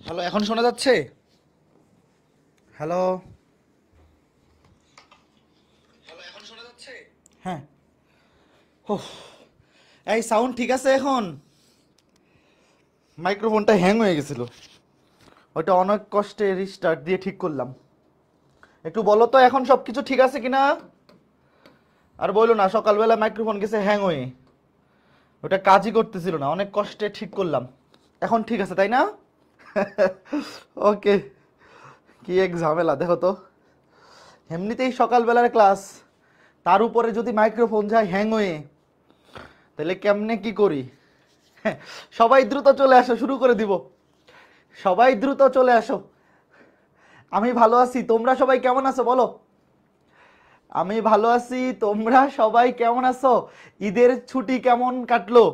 Hello, এখন শোনা যাচ্ছে? হ্যালো। হ্যাঁ। ওহ, এই সাউন্ড ঠিক আছে এখন? মাইক্রোফোনটা হ্যাং হয়ে গেছিল, ওটা অনেক কষ্টে রিস্টার্ট দিয়ে ঠিক করলাম। একটু বলো তো এখন সব কিছু ঠিক আছে কিনা। আর বললো না, সকালবেলা মাইক্রোফোন গেছে হ্যাং হয়ে, ওটা কাজই করতেছিল না, অনেক কষ্টে ঠিক করলাম। এখন ঠিক আছে তাই না? ওকে। কি এক ঝামেলা দেখো তো, এমনিতেই সকালবেলার ক্লাস, তার উপরে যদি মাইক্রোফোন যায় হ্যাং হয়ে, তাহলে কেমনে কি করি? সবাই দ্রুত চলে আসো, শুরু করে দিব। সবাই দ্রুত চলে আসো। আমি ভালো আছি, তোমরা সবাই কেমন আছো বলো? আমি ভালো আছি, তোমরা সবাই কেমন আছো? ঈদের ছুটি কেমন কাটলো?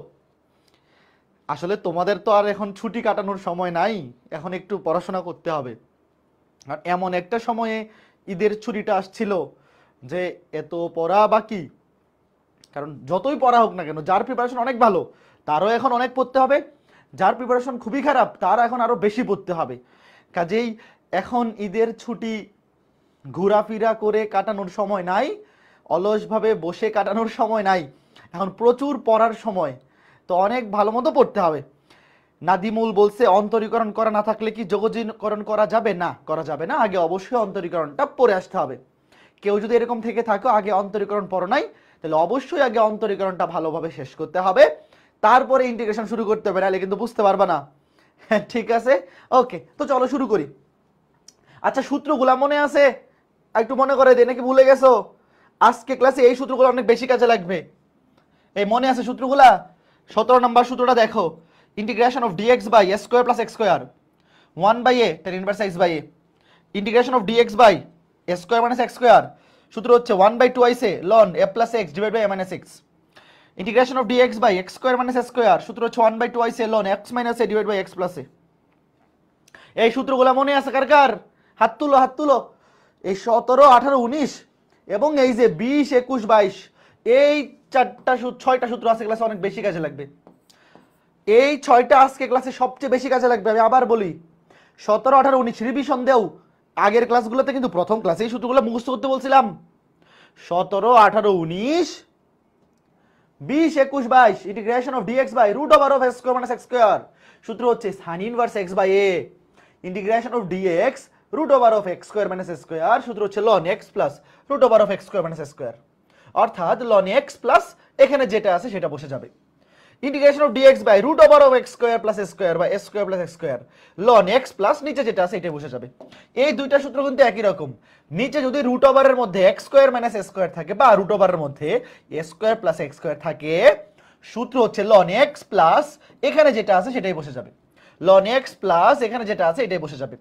আসলে তোমাদের তো আর এখন ছুটি কাটানোর সময় নাই, এখন একটু পড়াশোনা করতে হবে। আর এমন একটা সময়ে ঈদের ছুটিটা আসছিল যে এত পড়া বাকি, কারণ যতই পড়া হোক না কেন, যার প্রিপারেশন অনেক ভালো তারও এখন অনেক পড়তে হবে, যার প্রিপারেশন খুবই খারাপ তার এখন আরো বেশি পড়তে হবে। কাজেই এখন ঈদের ছুটি ঘোরাফেরা করে কাটানোর সময় নাই, অলসভাবে বসে কাটানোর সময় নাই, এখন প্রচুর পড়ার সময়। তো অনেক ভালো মতো পড়তে হবে। নাদিমুল বলছে অন্তরীকরণ করা না থাকলে কি যোগজীকরণ করা যাবে? না, করা যাবে না, আগে অবশ্যই অন্তরীকরণটা পড়ে আসতে হবে। কেউ যদি এরকম থেকে থাকো আগে অন্তরীকরণ পড়ো নাই, তাহলে অবশ্যই আগে অন্তরীকরণটা ভালোভাবে শেষ করতে হবে, তারপরে ইন্টিগ্রেশন শুরু করতে হবে, নাহলে কিন্তু বুঝতে পারবা না। ঠিক আছে, ওকে, তো চলো শুরু করি। আচ্ছা, সূত্রগুলা মনে আছে? একটু মনে করে দে, নাকি ভুলে গেছো? আজকে ক্লাসে এই সূত্রগুলো অনেক বেশি কাজে লাগবে। এই মনে আছে সূত্রগুলা? 17 নম্বর সূত্রটা দেখো, integration of dx by a square plus x square 1/a tan inverse x by A, integration of dx by a square minus x square, সূত্র হচ্ছে 1/2 ln a plus x divide by a minus x, integration of dx by x square minus x square, সূত্র হচ্ছে 1/2 ln x minus a divide by x plus a. এই সূত্রগুলো মনে আছে কার কার? হাত তুলো, হাত তুলো। এই 17, 18, 19 এবং এই যে 20, 21, 22, এই ছয়টা সূত্র আজকে ক্লাসে অনেক বেশি কাজে লাগবে। এই ছয়টা আজকে ক্লাসে সবচেয়ে বেশি কাজে লাগবে। আমি আবার বলি, 17, 18, 19 রিভিশন দেও। আগের ক্লাসগুলোতে কিন্তু প্রথম ক্লাসে এই সূত্রগুলো মুখস্থ করতে বলছিলাম। 17, 18, 19, 20, 21, 22 integration of dx by root over of X square minus X square, সূত্র হচ্ছে sine inverse x by A, integration of DX root over of X square minus X square, সূত্র হচ্ছে ln X plus root over of X square minus X square, অর্থাৎ ln X plus এখানে যেটা আছে সেটা বসে যাবে। Integration of dx by root over of X square plus X square বা x square plus X square, ln X plus নিচে যেটা আছে এটাই বসে যাবে। এই দুইটা সূত্র কিন্তু একই রকম। নিচে যদি রুট ওভারের মধ্যে x square minus X square থাকে বা রুট ওভারের মধ্যে এ স্কয়ার প্লাস এক্স স্কয়ার থাকে, সূত্র হচ্ছে লন এক্স প্লাস এখানে যেটা আছে সেটাই বসে যাবে। লন এক্স প্লাস এখানে যেটা আছে এটাই বসে যাবে।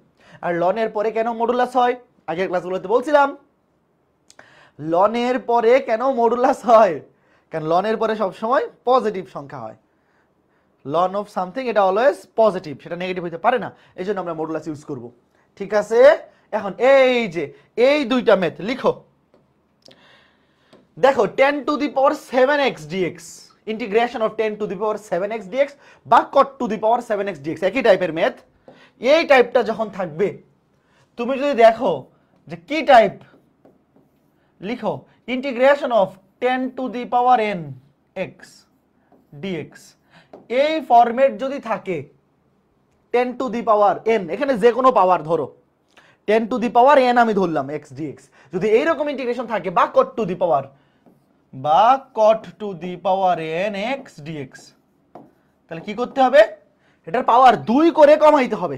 আর লনের পরে কেন মডুলাস হয়? আগের ক্লাসগুলোতে বলছিলাম লনের পরে কেন মডুলাস হয়, কারণ লনের পরে সবসময় পজিটিভ সংখ্যা হয়। লন অফ সামথিং এটা অলওয়েজ পজিটিভ, সেটা নেগেটিভ হতে পারে না, এই জন্য আমরা মডুলাস ইউজ করব। ঠিক আছে, এখন এই যে এই দুইটা মেথ লিখো। দেখো 10 to the power 7x dx, integration of 10 to the power 7x dx বা cot two the power 7x dx, একই টাইপের মেথ। এই টাইপটা যখন থাকবে, তুমি যদি দেখো যে কি টাইপ, লিখো integration of 10 to the power n x dx, এই ফরম্যাট যদি থাকে 10 টু দি পাওয়ার n, এখানে যে কোনো পাওয়ার ধরো, 10 টু দি পাওয়ার n আমি ধরলাম x dx, যদি এইরকম ইন্টিগ্রেশন থাকে বা cot two the power n x dx, তাহলে কি করতে হবে? এটার পাওয়ার 2 করে কমাইতে হবে।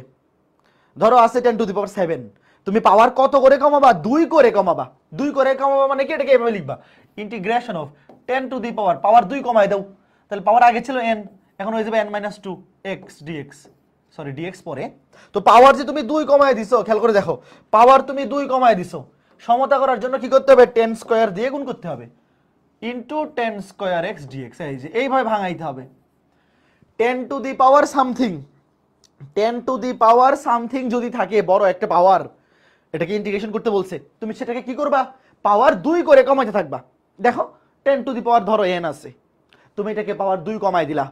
ধরো আছে 10 টু দি পাওয়ার 7, তুমি পাওয়ার কত করে কমাবা? 2 করে কমাবা। 2 করে কমাবা মানে কি? এটাকে এভাবে লিখবা, ইন্টিগ্রেশন অফ 10 টু দি পাওয়ার 2 কমাই দাও, তাহলে পাওয়ার আগে ছিল n, এখন হয়ে যাবে n - 2 x dx, sorry dx পরে। তো পাওয়ার যে তুমি 2 কমাই দিছো, খেয়াল করে দেখো, পাওয়ার তুমি 2 কমাই দিছো, সমতা করার জন্য কি করতে হবে? 10 স্কয়ার দিয়ে গুণ করতে হবে, ইনটু 10 স্কয়ার x dx, এই যে এইভাবে ভাঙাইতে হবে। 10 to the power something, 10 to the power something যদি থাকে বড় একটা পাওয়ার, এটাকে ইন্টিগ্রেশন করতে বলছে, তুমি সেটাকে কি করবা? পাওয়ার 2 করে কমাইতে থাকবা। দেখো 10 টু দি পাওয়ার ধরো n আছে, তুমি এটাকে পাওয়ার 2 কমাই দিলা,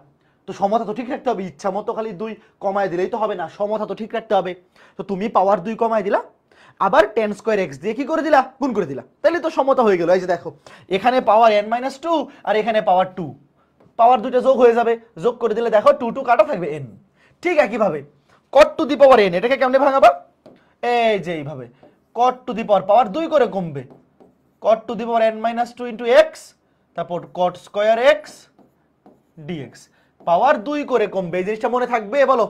তো সমতা তো ঠিক রাখতে হবে, ইচ্ছা মতো খালি 2 কমায় দিলেই তো হবে না, সমতা তো ঠিক রাখতে হবে। তো তুমি পাওয়ার 2 কমায় দিলা, আবার টেন স্কোয়ার এক্স দিয়ে কি করে দিলা, গুণ করে দিলা, তাহলে তো সমতা হয়ে গেল। এই যে দেখো এখানে পাওয়ার n-2 আর এখানে পাওয়ার 2, পাওয়ার দুইটা যোগ হয়ে যাবে, যোগ করে দিলে দেখো 2 2 কাটা থাকবে n। ঠিক একইভাবে cot two the power n, এটাকে কেমনে ভাঙাবা, এই যে এইভাবে cot টু দি পাওয়ার 2 করে কমবে, cot two the power n-2 into x, তারপর cot স্কোয়ার এক্স ডিএক্স, পাওয়ার 2 করে কমবে। এই জিনিসটা মনে থাকবে, বলো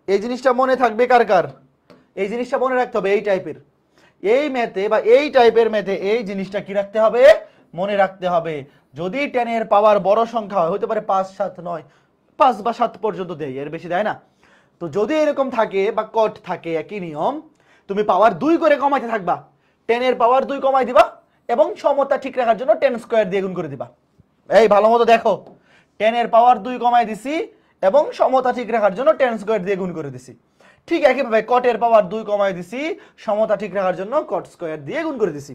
এই জিনিসটা মনে থাকবে কার কার, এই জিনিসটা মনে রাখতে হবে। এই টাইপের এই ম্যাথে বা এই টাইপের ম্যাথে এই জিনিসটা কি রাখতে হবে, মনে রাখতে হবে। যদি 10 এর পাওয়ার বড় সংখ্যা হয়, হতে পারে 5 7 9, 5 বা 7 পর্যন্ত দেয়, এর বেশি দেয় না। তো যদি এরকম থাকে বা কট থাকে, একই নিয়ম, তুমি পাওয়ার 2 করে কমাইতে থাকবা, 10 এর পাওয়ার 2 কমাই দিবা এবং সমতা ঠিক রাখার জন্য 10 স্কয়ার দিয়ে গুণ করে দিবা। এই ভালো মতো দেখো, 10 এর পাওয়ার 2 কমাই দিছি এবং সমতা ঠিক রাখার জন্য 10 স্কয়ার দিয়ে গুণ করে দিছি। ঠিক একইভাবে cot এর পাওয়ার 2 কমাই দিছি, সমতা ঠিক রাখার জন্য cot স্কয়ার দিয়ে গুণ করে দিছি।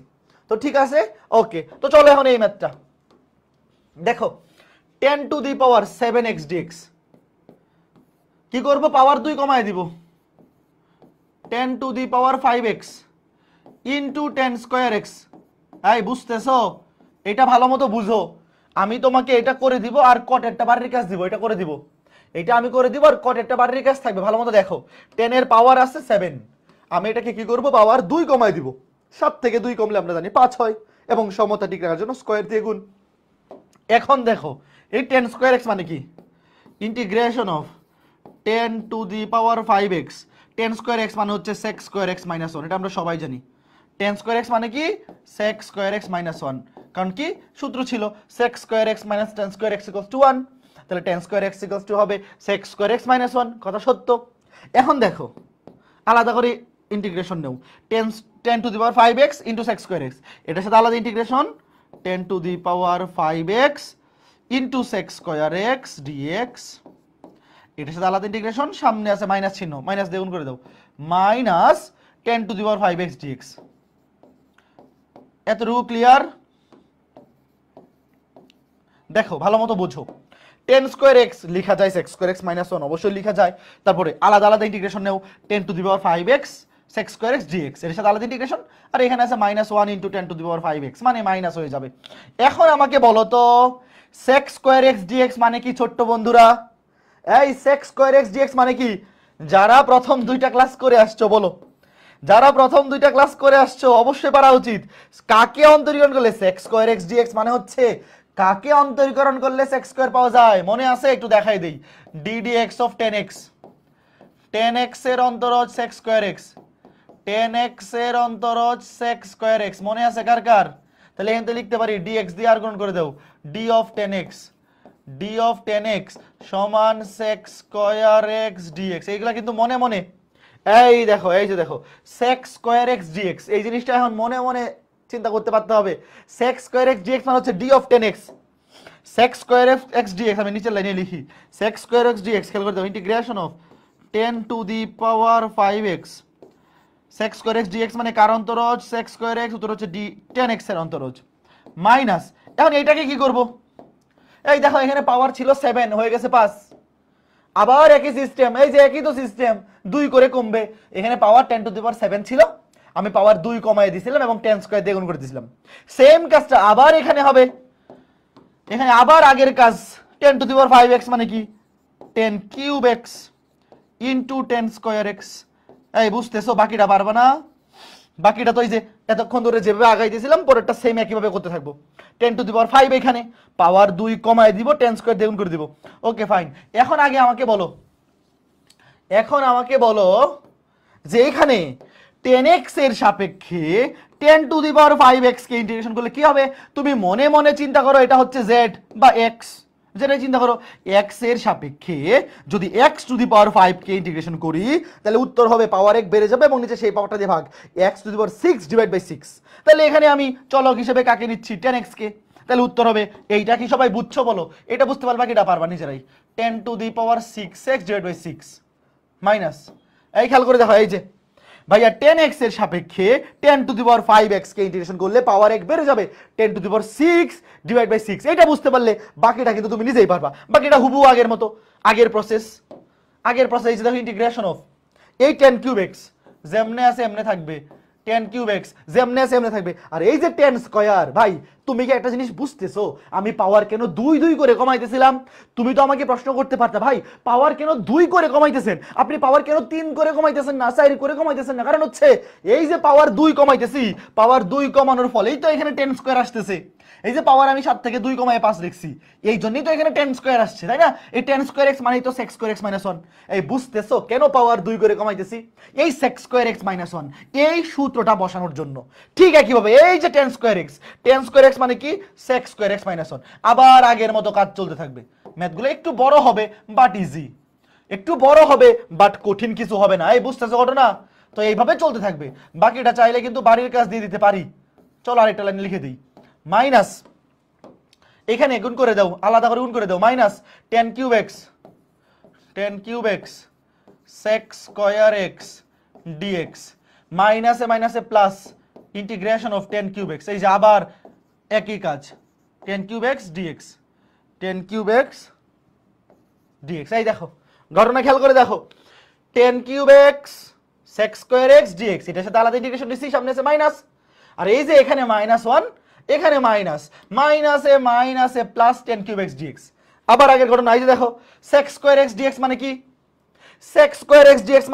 তো ঠিক আছে, ওকে। তো চলো এখন এই ম্যাথটা দেখো, 10 to the power 7x dx কি করব, পাওয়ার 2 কমাই দিব, 10 to the power 5x into 10 square x। এই বুঝতেছো, এটা ভালো মতো বুঝো। আমি তোমাকে এটা করে দিব আর cot এরটা বাড়ির কাজ দিব, এটা করে দিব, এটা আমি করে দিব আর cot এরটা বাড়ির কাজ থাকবে। ভালো মতো দেখো, 10 এর পাওয়ার আছে 7, আমি এটাকে কি করব, পাওয়ার 2 কমাই দিব, 7 থেকে 2 কমলে আমরা জানি 5 হয় এবং সমতা ঠিক রাখার জন্য স্কয়ার দিয়ে গুণ। এখন দেখো এই 10 স্কয়ার x মানে কি, integration of 10 to the power 5x, 10 square x মানে হচ্ছে sec স্কয়ার x মাইনাস 1, এটা আমরা সবাই জানি। 10 স্কয়ার x মানে কি, sec স্কয়ার x মাইনাস 1, কারণ কি সূত্র ছিল sec square x minus 10 square x equals to 1, তাহলে 10 স্কয়ার x ইকুয়ালস টু হবে sec স্কয়ার x মাইনাস 1, কথা সত্য। এখন দেখো আলাদা করে ইন্টিগ্রেশন নেও, 10 to the power 5x into sec square x, এটার সাথে আলাদা integration 10 to the power 5x into sec square x dx, এটার সাথে আলাদা ইন্টিগ্রেশন, সামনে আছে মাইনাস চিহ্ন, মাইনাস দিয়ে গুণ করে দাও, minus 10 to the power 5x dx। এতটুকু ক্লিয়ার? দেখো ভালো মতো বুঝো, 10 স্কয়ার x লেখা যায় sec স্কয়ার x মাইনাস 1, অবশ্যই লেখা যায়। তারপরে আলাদা আলাদা ইন্টিগ্রেশন নেও, 10 to the power 5x sec square x dx, এর সাথে আলাদা ইন্টিগ্রেশন, আর এখানে আছে minus 1 into 10 to the power 5x, মানে মাইনাস হয়ে যাবে। এখন আমাকে বলো তো sec স্কয়ার x dx মানে কি ছোট্ট বন্ধুরা, এই sec স্কয়ার x dx মানে কি? যারা প্রথম 2টা ক্লাস করে আসছো বলো, যারা প্রথম 2টা ক্লাস করে আসছো অবশ্যই পারা উচিত। কাকে অন্তরীকরণ করলে sec স্কয়ার x dx মানে হচ্ছে, কাকে অন্তরীকরণ করলে sec স্কয়ার পাওয়া যায়, মনে আছে? একটু দেখাই দেই, ddx অফ 10x, 10x এর অন্তরজ sec স্কয়ার x, 10x এর অন্তরজ sec স্কয়ার x, মনে আছে কার কার? তাহলে এখানে লিখতে পারি dx দিয়ে আর গুণ করে দাও, d of 10x, d of 10x সমান sec স্কয়ার x dx, এইগুলা কিন্তু মনে মনে। এই দেখো, এই যে দেখো sec স্কয়ার x dx, এই জিনিসটা এখন মনে মনে চিন্তা করতে পারতে হবে। sec স্কয়ার x dx মানে হচ্ছে d of 10x, sec square x dx আমি নিচের লাইনে লিখি, sec স্কয়ার x dx খেয়াল করে দাও, integration of 10 to the power 5x sec square x dx মানে কার অন্তরজ, sec স্কয়ার x, উত্তর হচ্ছে d 10x এর অন্তরজ, মাইনাস। এখন এইটাকে কি করব, এই দেখো এখানে পাওয়ার ছিল 7 হয়ে গেছে 5, আবার একই সিস্টেম, এই যে একই তো সিস্টেম, 2 করে কমবে। এখানে পাওয়ার 10 টু দি পাওয়ার 7 ছিল, আমি পাওয়ার 2 কমায় দিয়েছিলাম এবং 10 স্কয়ার দিয়ে গুণ করে দিয়েছিলাম। সেম কাজটা আবার এখানে হবে, এখানে আবার আগের কাজ, 10 টু দি পাওয়ার 5x মানে কি 10 cube x into 10 square x। এই বুঝতেছো, বাকিটা পারবে না, বাকিটা তো এই যে এতক্ষণ ধরে যেভাবে আগাই দিয়েছিলাম পরেরটা সেম একইভাবে করতে থাকবো। 10 টু দি পাওয়ার 5 এখানে পাওয়ার 2 কমায় দিব, 10 স্কয়ার দিয়ে গুণ করে দিব। Okay fine. এখন আগে আমাকে বলো, এখন আমাকে বলো যে এখানে 10x এর সাপেক্ষে 10 to the power 5x K integration করলে কি হবে? তুমি মনে মনে চিন্তা করো, এটা হচ্ছে z বা x, যেটা চিন্তা করো x এর সাপেক্ষে যদি x to the power 5 K integration করি তাহলে উত্তর হবে পাওয়ার 1 বেড়ে যাবে এবং নিচে সেই পাওয়ারটা দিয়ে ভাগ, x to the power 6 divide by 6। তাহলে এখানে আমি চলক হিসেবে কাকে নিচ্ছি, 10x কে, তাহলে উত্তর হবে এইটা। কি সবাই বুঝছো বলো? এটা বুঝতে পারবা কি এটা পারবা নিজেরাই, 10 to the power 6x divide by 6 minus, এই খেয়াল করে দেখো, এই যে ভাইয়া 10x এর সাপেক্ষে 10⁵x কে ইন্টিগ্রেশন করলে পাওয়ার 1 বেড়ে যাবে 10⁶ এটা বুঝতে পারলে বাকিটা কিন্তু তুমি নিজেই পারবা। বাকিটা হুবহু আগের প্রসেস এই যে দেখো ইন্টিগ্রেশন অফ এই 10⁵x যেমনে আছে এমনে থাকবে 10⁵x যেমনে আছে এমনে থাকবে। আর এই যে 10 স্কয়ার, ভাই তুমি কি একটা জিনিস বুঝতেছো আমি পাওয়ার কেন 2 করে কমাইতেছিলাম? তুমি তো আমাকে প্রশ্ন করতে পারতা ভাই পাওয়ার কেন 2 করে কমাইতেছেন, আপনি পাওয়ার কেন 3 করে কমাইতেছেন না 4 করে কমাইতেছেন না? কারণ হচ্ছে এই যে পাওয়ার 2 কমাইতেছি, পাওয়ার 2 কমানোর ফলেই তো এখানে 10 স্কয়ার আসতেছে। এই যে পাওয়ার আমি 7 থেকে 2 কমায় 5 লিখছি, এই জন্যই তো এখানে 10 স্কয়ার আসছে, তাই না? এই 10⁵x মানে তো sec²x - 1। এই বুঝতেছো কেন পাওয়ার 2 করে কমাইতেছি? এই sec²x - 1 এই সূত্রটা বসানোর জন্য। ঠিক একইভাবে এই যে 10⁵x মানে কি sec²x - 1। আবার আগের মতো কাজ চলতে থাকবে। ম্যাথগুলো একটু বড় হবে বাট ইজি, একটু বড় হবে বাট কঠিন কিছু হবে না। এই বুঝতেছো ঘটনা? তো এইভাবে চলতে থাকবে। বাকিটা চাইলে কিন্তু বাড়ির কাজ দিয়ে দিতে পারি। চলো আরেকটা লাইন লিখে দিই। মাইনাস এখানে গুণ করে দাও, আলাদা করে গুণ করে দাও। মাইনাস 10⁵x sec²x dx মাইনাসে প্লাস ইন্টিগ্রেশন অফ 10⁵x। এই যে আবার একই কাজ 10⁵x dx এই দেখো ঘটনা খেয়াল করে দেখো 10⁵x sec²x dx এটার সাথে আলাদা ইন্টিগ্রেশন দিছি, সামনে আছে মাইনাস। আর এই যে এখানে -1 এখানে মাইনাসে প্লাস 10⁵x dx। আবার আগের ঘটনা এই যে দেখো sec²x dx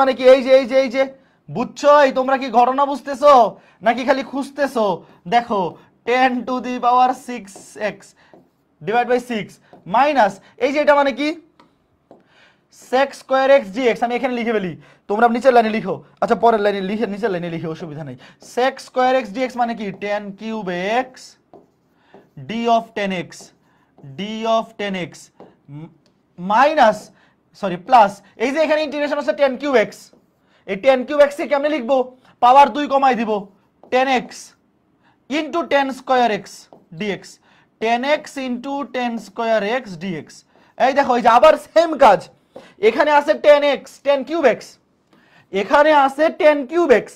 মানে কি এই যে বুঝছো? তোমরা কি ঘটনা বুঝতেছো নাকি খালি খুঁজতেছো? দেখো 10⁶x / 6 মাইনাস এই যে এটা মানে কি sec²x dx। আমি এখানে লিখে ফেলি, তোমরা নিচের লাইনে লিখো। আচ্ছা পরের লাইনে লিখে নিচের লাইনে লিখে, অসুবিধা নেই। sec²x dx মানে কি 10⁵x d of 10x minus plus এই যে এখানে ইন্টিগ্রেশন আছে 10⁵x। এই 10⁵x কে কেমনে লিখবো? পাওয়ার 2 কমাই দিব 10x into 10²x dx 10x into 10²x dx। এই দেখো এই যে আবার সেম কাজ, এখানে আছে 10x এখানে আছে 10⁵x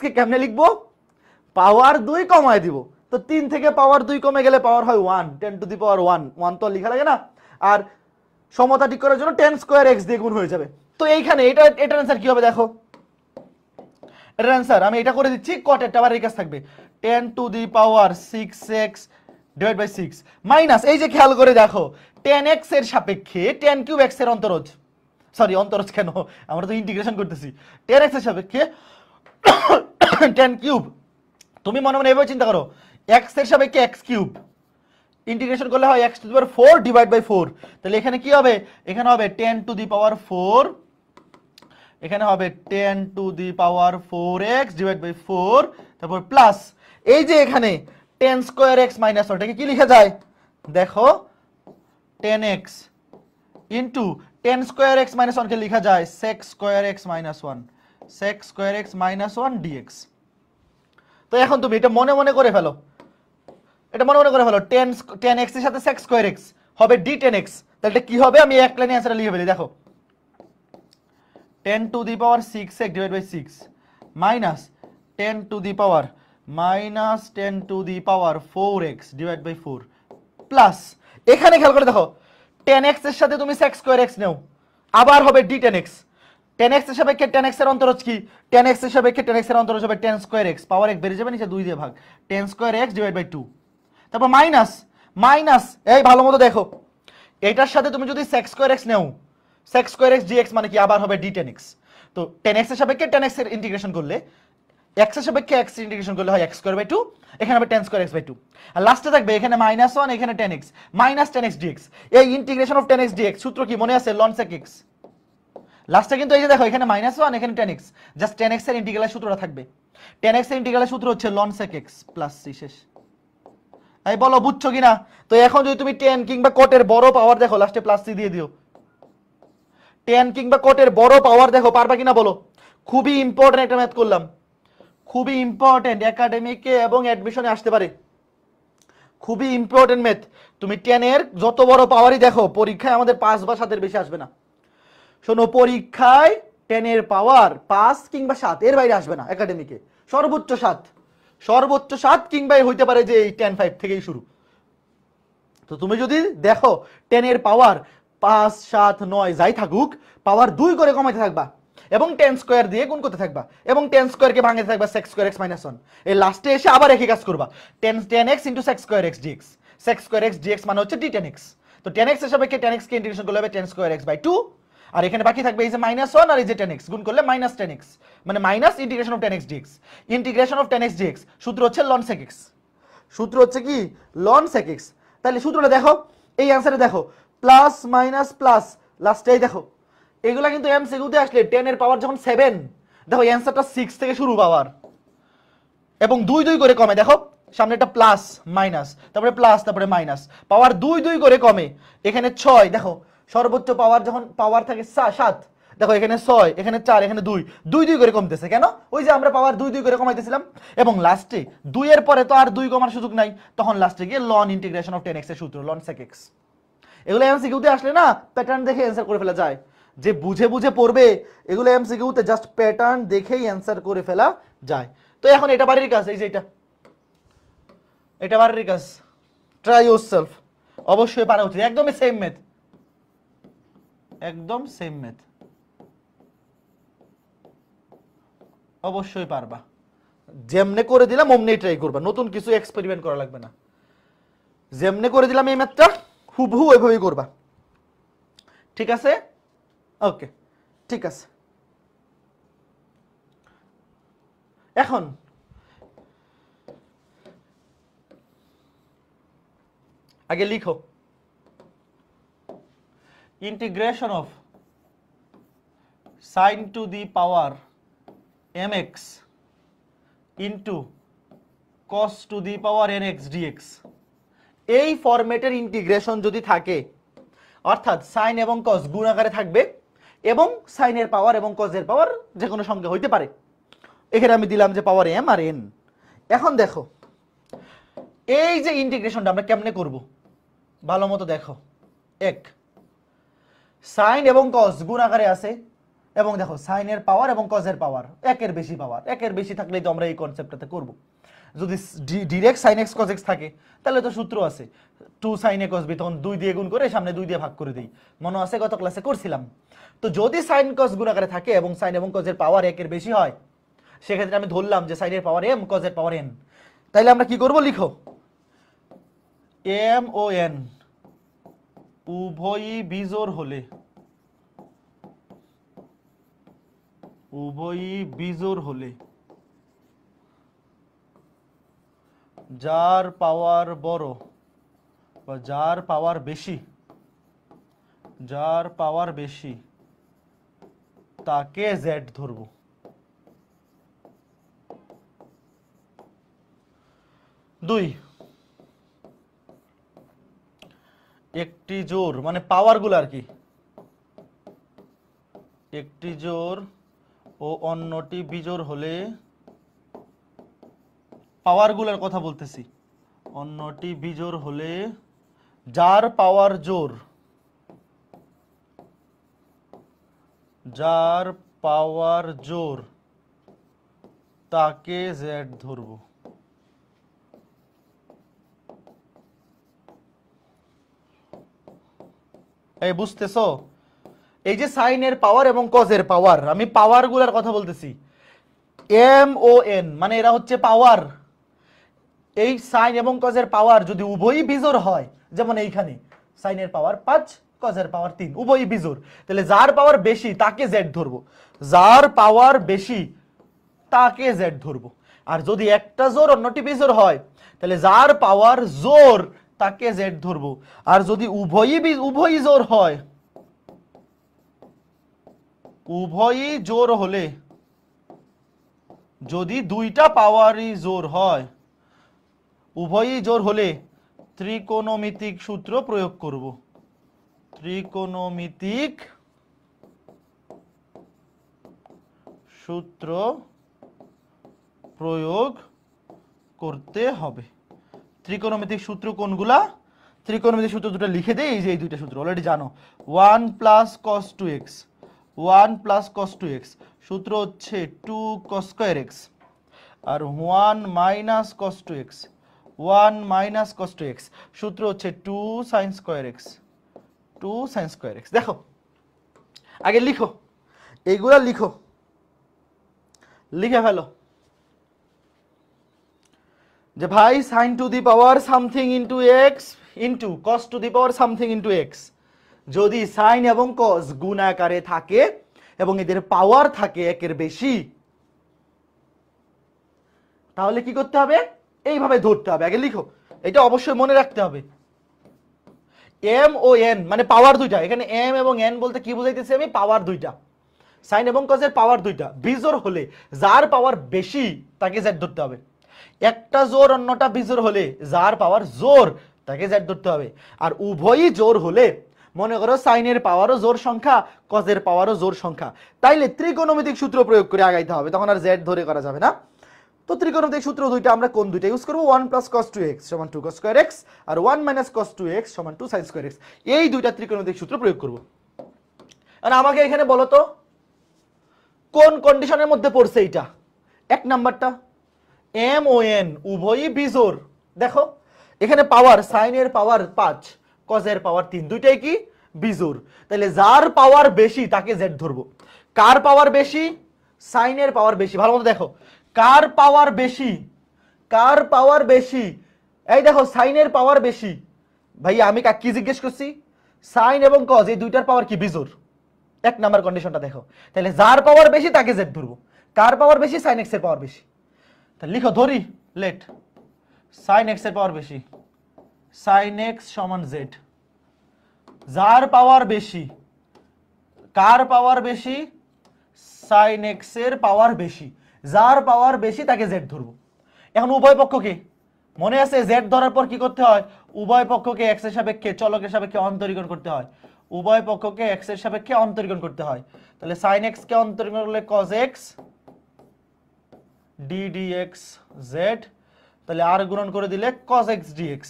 কে কেমনে লিখবো? পাওয়ার 2 কমাই দিব। তো 3 থেকে পাওয়ার 2 কমে গেলে পাওয়ার হয় 1, 10⁻1 তো লেখা লাগে না। আর সমতা ঠিক করার জন্য 10²x দিয়ে গুণ হয়ে যাবে। তো এইখানে এটার অ্যান্সার কি হবে দেখো, এটার অ্যান্সার আমি এটা করে দিচ্ছি, কটেরটা আবার এই কাজ থাকবে 10⁶x / 6 মাইনাস এই যে খেয়াল করে দেখো 10x এর সাপেক্ষে 10⁵x এর অন্তরজ কেন, আমরা তো ইন্টিগ্রেশন করতেছি। 10x এর সাপেক্ষে 10³ তুমি মনে মনে এভাবে চিন্তা করো, x এর সাপেক্ষে x³ ইন্টিগ্রেশন করলে হয় x⁴ / 4। তাহলে এখানে কি হবে? এখানে হবে 10⁴, এখানে হবে 10⁴x / 4, তারপর প্লাস এই যে এখানে 10²x - 1 এটাকে কি লেখা যায় দেখো 10x ইনটু 10²x - 1 কে লেখা যায় sec²x - 1 dx। তো এখন তুমি এটা মনে মনে করে ফেলো, 10x এর সাথে sec²x হবে d10x। তাহলে কি হবে? আমি এক লাইনে অ্যান্সারটা লিখে ফেলি দেখো 10⁶x / 6 মাইনাস 10⁻4x / 4 প্লাস এখানে খেয়াল করে দেখো 10x এর সাথে তুমি sec²x নাও, আবার হবে d10x। 10x এর সাপেক্ষে 10x এর অন্তরজ কি? 10x এর সাপেক্ষে 10x এর অন্তরজ হবে 10²x, পাওয়ার 1 বেড়ে যাবে, নিচে 2 দিয়ে ভাগ 10²x / 2। তারপর মাইনাস এই ভালো মতো দেখো, এটার সাথে তুমি যদি sec²x নাও, sec²x dx মানে কি আবার হবে d10x। তো 10x এর সাপেক্ষে 10x এর ইন্টিগ্রেশন করলে x এর সাপেক্ষে x ইন্টিগ্রেশন করলে হয় x² / 2, এখানে হবে 10²x / 2। আর লাস্টে থাকবে এখানে -1 এখানে 10x -10x dx। এই ইন্টিগ্রেশন অফ 10x dx সূত্র কি মনে আছে? ln sec x। লাস্টে কিন্তু এই যে দেখো এখানে -1 এখানে 10x, জাস্ট 10x এর ইন্টিগ্রালের সূত্রটা থাকবে। 10x এর ইন্টিগ্রালের সূত্র হচ্ছে ln sec x plus c শেষ। এই বলো বুঝছো কিনা? তো এখন যদি তুমি 10 কিংবা কোটের বড় পাওয়ার দেখো, লাস্টে প্লাস c দিয়ে দিও। 10 কিংবা কোটের বড় পাওয়ার দেখো, পারবা কিনা বলো? খুবই ইম্পর্টেন্ট একটা ম্যাথ করলাম, খুবই ইম্পর্টেন্ট, একাডেমিকে এবং অ্যাডমিশনে আসতে পারে, খুবই ইম্পর্টেন্ট ম্যাথ। তুমি 10 এর যত বড় পাওয়ারই দেখো, পরীক্ষায় আমাদের 5 বা 7 এর বেশি আসবে না। শোনো, পরীক্ষায় 10 এর পাওয়ার 5 কিংবা 7 এর বাইরে আসবে না একাডেমিকে, সর্বোচ্চ 7, সর্বোচ্চ 7 কিংবা হইতে পারে যে এই 10 5 থেকেই শুরু। তো তুমি যদি দেখো 10 এর পাওয়ার 5 7 9 যাই থাকুক, পাওয়ার 2 করে কমাইতে থাকবা এবং 10 স্কয়ার দিয়ে গুণ করতে থাকবা এবং 10 স্কয়ারকে ভাঙাতে থাকবা sec স্কয়ার x - 1। এই লাস্টে এসে আবার একই কাজ করবা, 10x * sec square x dx, sec square x dx মানে হচ্ছে d10x। তো 10x এর সাপেক্ষে 10x কে ইন্টিগ্রেশন করলে হবে 10 স্কয়ার x/2, আর এখানে বাকি থাকবে এই যে -1 আর এই যে 10x গুণ করলে -10x, মানে minus integration of 10x dx। Integration of 10x dx সূত্র হচ্ছে ln sec x, সূত্র হচ্ছে কি ln sec x। তাহলে সূত্রটা দেখো, এই অ্যানসারে দেখো প্লাস মাইনাস প্লাস, লাস্টেই দেখো এগুলা কিন্তু এমসিকিউতে আসলে 10 এর পাওয়ার যখন 7, দেখো অ্যানসারটা 6 থেকে শুরু পাওয়ার এবং 2 2 করে কমে, দেখো সামনে একটা প্লাস মাইনাস তারপরে প্লাস তারপরে মাইনাস, পাওয়ার 2 2 করে কমে। এখানে 6, দেখো সর্বোচ্চ পাওয়ার যখন পাওয়ার থাকে 7, দেখো এখানে 6 এখানে 4 এখানে 2 2 2 করে কমতেছে, কেন? ওই যে আমরা পাওয়ার 2 2 করে কমাইতেছিলাম এবং লাস্টে 2 এর পরে তো আর 2 কমার সুযোগ নাই, তখন লাস্টে গিয়ে ln ইন্টিগ্রেশন অফ 10x এর সূত্র ln sec x। এগুলো এমসিকিউতে আসলে না প্যাটার্ন দেখে অ্যানসার করে ফেলা যায়, যে বুঝে বুঝে পড়বে এগুলো এমসিকিউতে জাস্ট প্যাটার্ন দেখেই অ্যানসার করে ফেলা যায়। তো এখন এটা বাড়ির কাজ, এই যে এটা বাড়ির কাজ, ট্রাই ইয়োরসেলফ, অবশ্যই পারা উচিত, একদমই সেম মেথ, একদম সেম মেথ, অবশ্যই পারবা। যেমনে করে দিলাম অমনি ট্রাই করবা, নতুন কিছু এক্সপেরিমেন্ট করা লাগবে না। যেমনে করে দিলাম এই ম্যাথটা হুবহু ওইভাবেই করবা, ঠিক আছে? ওকে, ঠিক আছে। এখন আগে লিখো integration of sin to the power mx into cos to the power nx dx। এই ফরম্যাটের ইন্টিগ্রেশন যদি থাকে, অর্থাৎ সাইন এবং কস গুণ আকারে থাকবে এবং সাইনের পাওয়ার এবং কজের পাওয়ার যে কোনো সংখ্যা হইতে পারে, এখানে আমি দিলাম যে পাওয়ার m আর n। এখন দেখো এই যে ইন্টিগ্রেশনটা আমরা কেমনে করব, ভালো মতো দেখো। এক, সাইন এবং কস গুণ আকারে আছে এবং দেখো সাইনের পাওয়ার এবং কজের পাওয়ার একের বেশি পাওয়ার, একের বেশি থাকলেই তো আমরা এই কনসেপ্টটাতে করব। যদি direct sine X cos X থাকে তাহলে তো সূত্র আছে 2 sin a cos b, তখন 2 দিয়ে গুণ করে সামনে 2 দিয়ে ভাগ করে দেই, মনে আছে গত ক্লাসে করছিলাম। তো যদি সাইন কস গুণ আকারে থাকে এবং সাইন এবং কজের পাওয়ার একের বেশি হয়, সেক্ষেত্রে আমি ধরলাম যে সাইনের পাওয়ার m কজের পাওয়ার n। তাইলে আমরা কি করব, লিখো m ও n উভয়ই বিজোড় হলে, উভয়ই বিজোড় হলে যার পাওয়ার বড় বা যার পাওয়ার বেশি, যার পাওয়ার বেশি তাকে জেড ধরব। দুই, একটি জোর মানে পাওয়ার গুলো আর কি, একটি জোর ও অন্যটি বিজোড় হলে, পাওয়ার গুলোর কথা বলতেছি, অন্যটি বিজোড় হলে যার পাওয়ার জোর, যার পাওয়ার জোর তাকে জেড ধরব। এই বুঝতেছো, এই যে সাইনের পাওয়ার এবং কজের পাওয়ার, আমি পাওয়ার গুলার কথা বলতেছি, এম ও এন মানে এরা হচ্ছে পাওয়ার। এই সাইন এবং কজের পাওয়ার যদি উভয়ই বিজোড় হয়, যেমন এইখানে সাইনের পাওয়ার 5 কজের পাওয়ার 3, উভয়ই বিজোড়, তাহলে যার পাওয়ার বেশি তাকে জেড ধরবো, যার পাওয়ার বেশি তাকে জেড ধরবো। আর যদি একটা জোর অন্যটি বিজোড় হয়, তাহলে যার পাওয়ার জোর তাকে জেড ধরবো। আর যদি উভয়ই জোর হয়, উভয়ই জোর হলে, যদি দুইটা পাওয়ারই জোর হয়, উভয়ই জোর হলে ত্রিকোণমিতিক সূত্র প্রয়োগ করব। ত্রিকোণমিতিক সূত্র প্রয়োগ করতে হবে। ত্রিকোণমিতিক সূত্র কোনগুলা? ত্রিকোণমিতিক সূত্র দুটো লিখে দেই, এই যে এই দুইটা সূত্র অলরেডি জানো, 1 + cos 2x 1 plus cos 2x, সূত্র হচ্ছে 2 cos স্কয়ার x, আর 1 minus cos 2x, 1 minus cos 2x, সূত্র হচ্ছে 2 sin square x, 2 sin square x। দেখো আগে লিখো, এইগুলা লিখো, লিখে ফেলো যে ভাই sin to the power something into x into cos to the power something into x যদি সাইন এবং cos গুণাকারে থাকে এবং এদের পাওয়ার থাকে একের বেশি, তাহলে কি করতে হবে? এইভাবে ধরতে হবে। আগে লিখো, এটা অবশ্যই মনে রাখতে হবে। এম ও এন মানে পাওয়ার দুইটা, এখানে এম এবং এন বলতে কি বুঝাইতেছি আমি? পাওয়ার দুইটা, সাইন এবং কজের পাওয়ার দুইটা। বিজোড় হলে যার পাওয়ার বেশি তাকে জেড ধরতে হবে। একটা জোর অন্যটা বিজোড় হলে যার পাওয়ার জোর তাকে জেড ধরতে হবে। আর উভয়ই জোর হলে, মনে করো সাইনের পাওয়ারও জোর সংখ্যা, কজের পাওয়ারও জোর সংখ্যা, তাইলে ত্রিকোণমিতিক সূত্র প্রয়োগ করে আগাইতে হবে, তখন আর জেড ধরে করা যাবে না। তো ত্রিকোণমিতিক সূত্র দুইটা আমরা কোন দুইটা ইউজ করব? 1 প্লাস cos 2x সমান 2 cos স্কয়ার x, আর 1 মাইনাস cos 2x সমান 2 sin স্কয়ার x। এই দুইটা ত্রিকোণমিতিক সূত্র প্রয়োগ করব। আর আমাকে এখানে বলো তো কোন কন্ডিশনের মধ্যে পড়ছে এটা? এক নাম্বারটা, এম ও এন উভয়ই বিজোড়। দেখো এখানে পাওয়ার, সাইনের পাওয়ার 5, কজের পাওয়ার 3, দুইটাই কি? বিজোড়। তাহলে যার পাওয়ার বেশি তাকে জেড ধরবো। কার পাওয়ার বেশি? সাইনের পাওয়ার বেশি। ভালো মতো দেখো, কার পাওয়ার বেশি? কার পাওয়ার বেশি? এই দেখো সাইনের পাওয়ার বেশি। ভাইয়া আমি কি জিজ্ঞেস করছি? সাইন এবং কজ এই দুইটার পাওয়ার কি? বিজোড়। এক নাম্বার কন্ডিশনটা দেখো। তাহলে যার পাওয়ার বেশি তাকে জেড ধরবো। কার পাওয়ার বেশি? সাইন এক্স এর পাওয়ার বেশি। তাহলে লিখো, ধরি, লেট, সাইন এক্স এর পাওয়ার বেশি, সাইন এক্স সমান জেড। যার পাওয়ার বেশি, কার পাওয়ার বেশি? সাইন এক্স এর পাওয়ার বেশি। যার পাওয়ার বেশি তাকে জেড ধরবো। এখন উভয় পক্ষকে, মনে আছে জেড ধরার পর কি করতে হয়? উভয় পক্ষকে এক্স এর সাপেক্ষে, চলকের সাপেক্ষে অন্তরীকরণ করতে হয়। উভয় পক্ষকে এক্স এর সাপেক্ষে অন্তরীকরণ করতে হয়। তাহলে সাইন এক্স কে অন্তরীকরণ করলে cos x D dx z, তাহলে আর গুণন করে দিলে cos x dx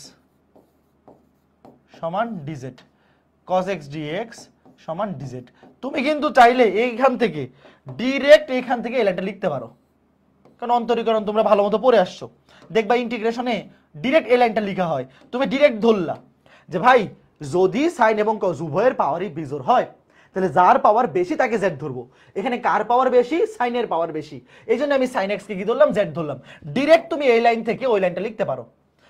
সমান dz, cos x dx সমান dz। তুমি কিন্তু চাইলে এইখান থেকে ডিরেক্ট এইখান থেকে এই লাইনটা লিখতে পারো, কারণ অন্তরীকরণ তোমরা ভালো মতো পড়ে আসছো। দেখবা ইন্টিগ্রেশনে ডিরেক্ট এই লাইনটা লেখা হয়, তুমি ডিরেক্ট ধরলা যে ভাই যদি সাইন এবং কজ উভয়ের পাওয়ারই বিজোড় হয় তাহলে যার পাওয়ার বেশি তাকে জেড ধরবো। এখানে কার পাওয়ার বেশি? সাইনের পাওয়ার বেশি। এই জন্য আমি সাইন এক্স কে কি ধরলাম? জেড ধরলাম। ডিরেক্ট তুমি এই লাইন থেকে ওই লাইনটা লিখতে পারো।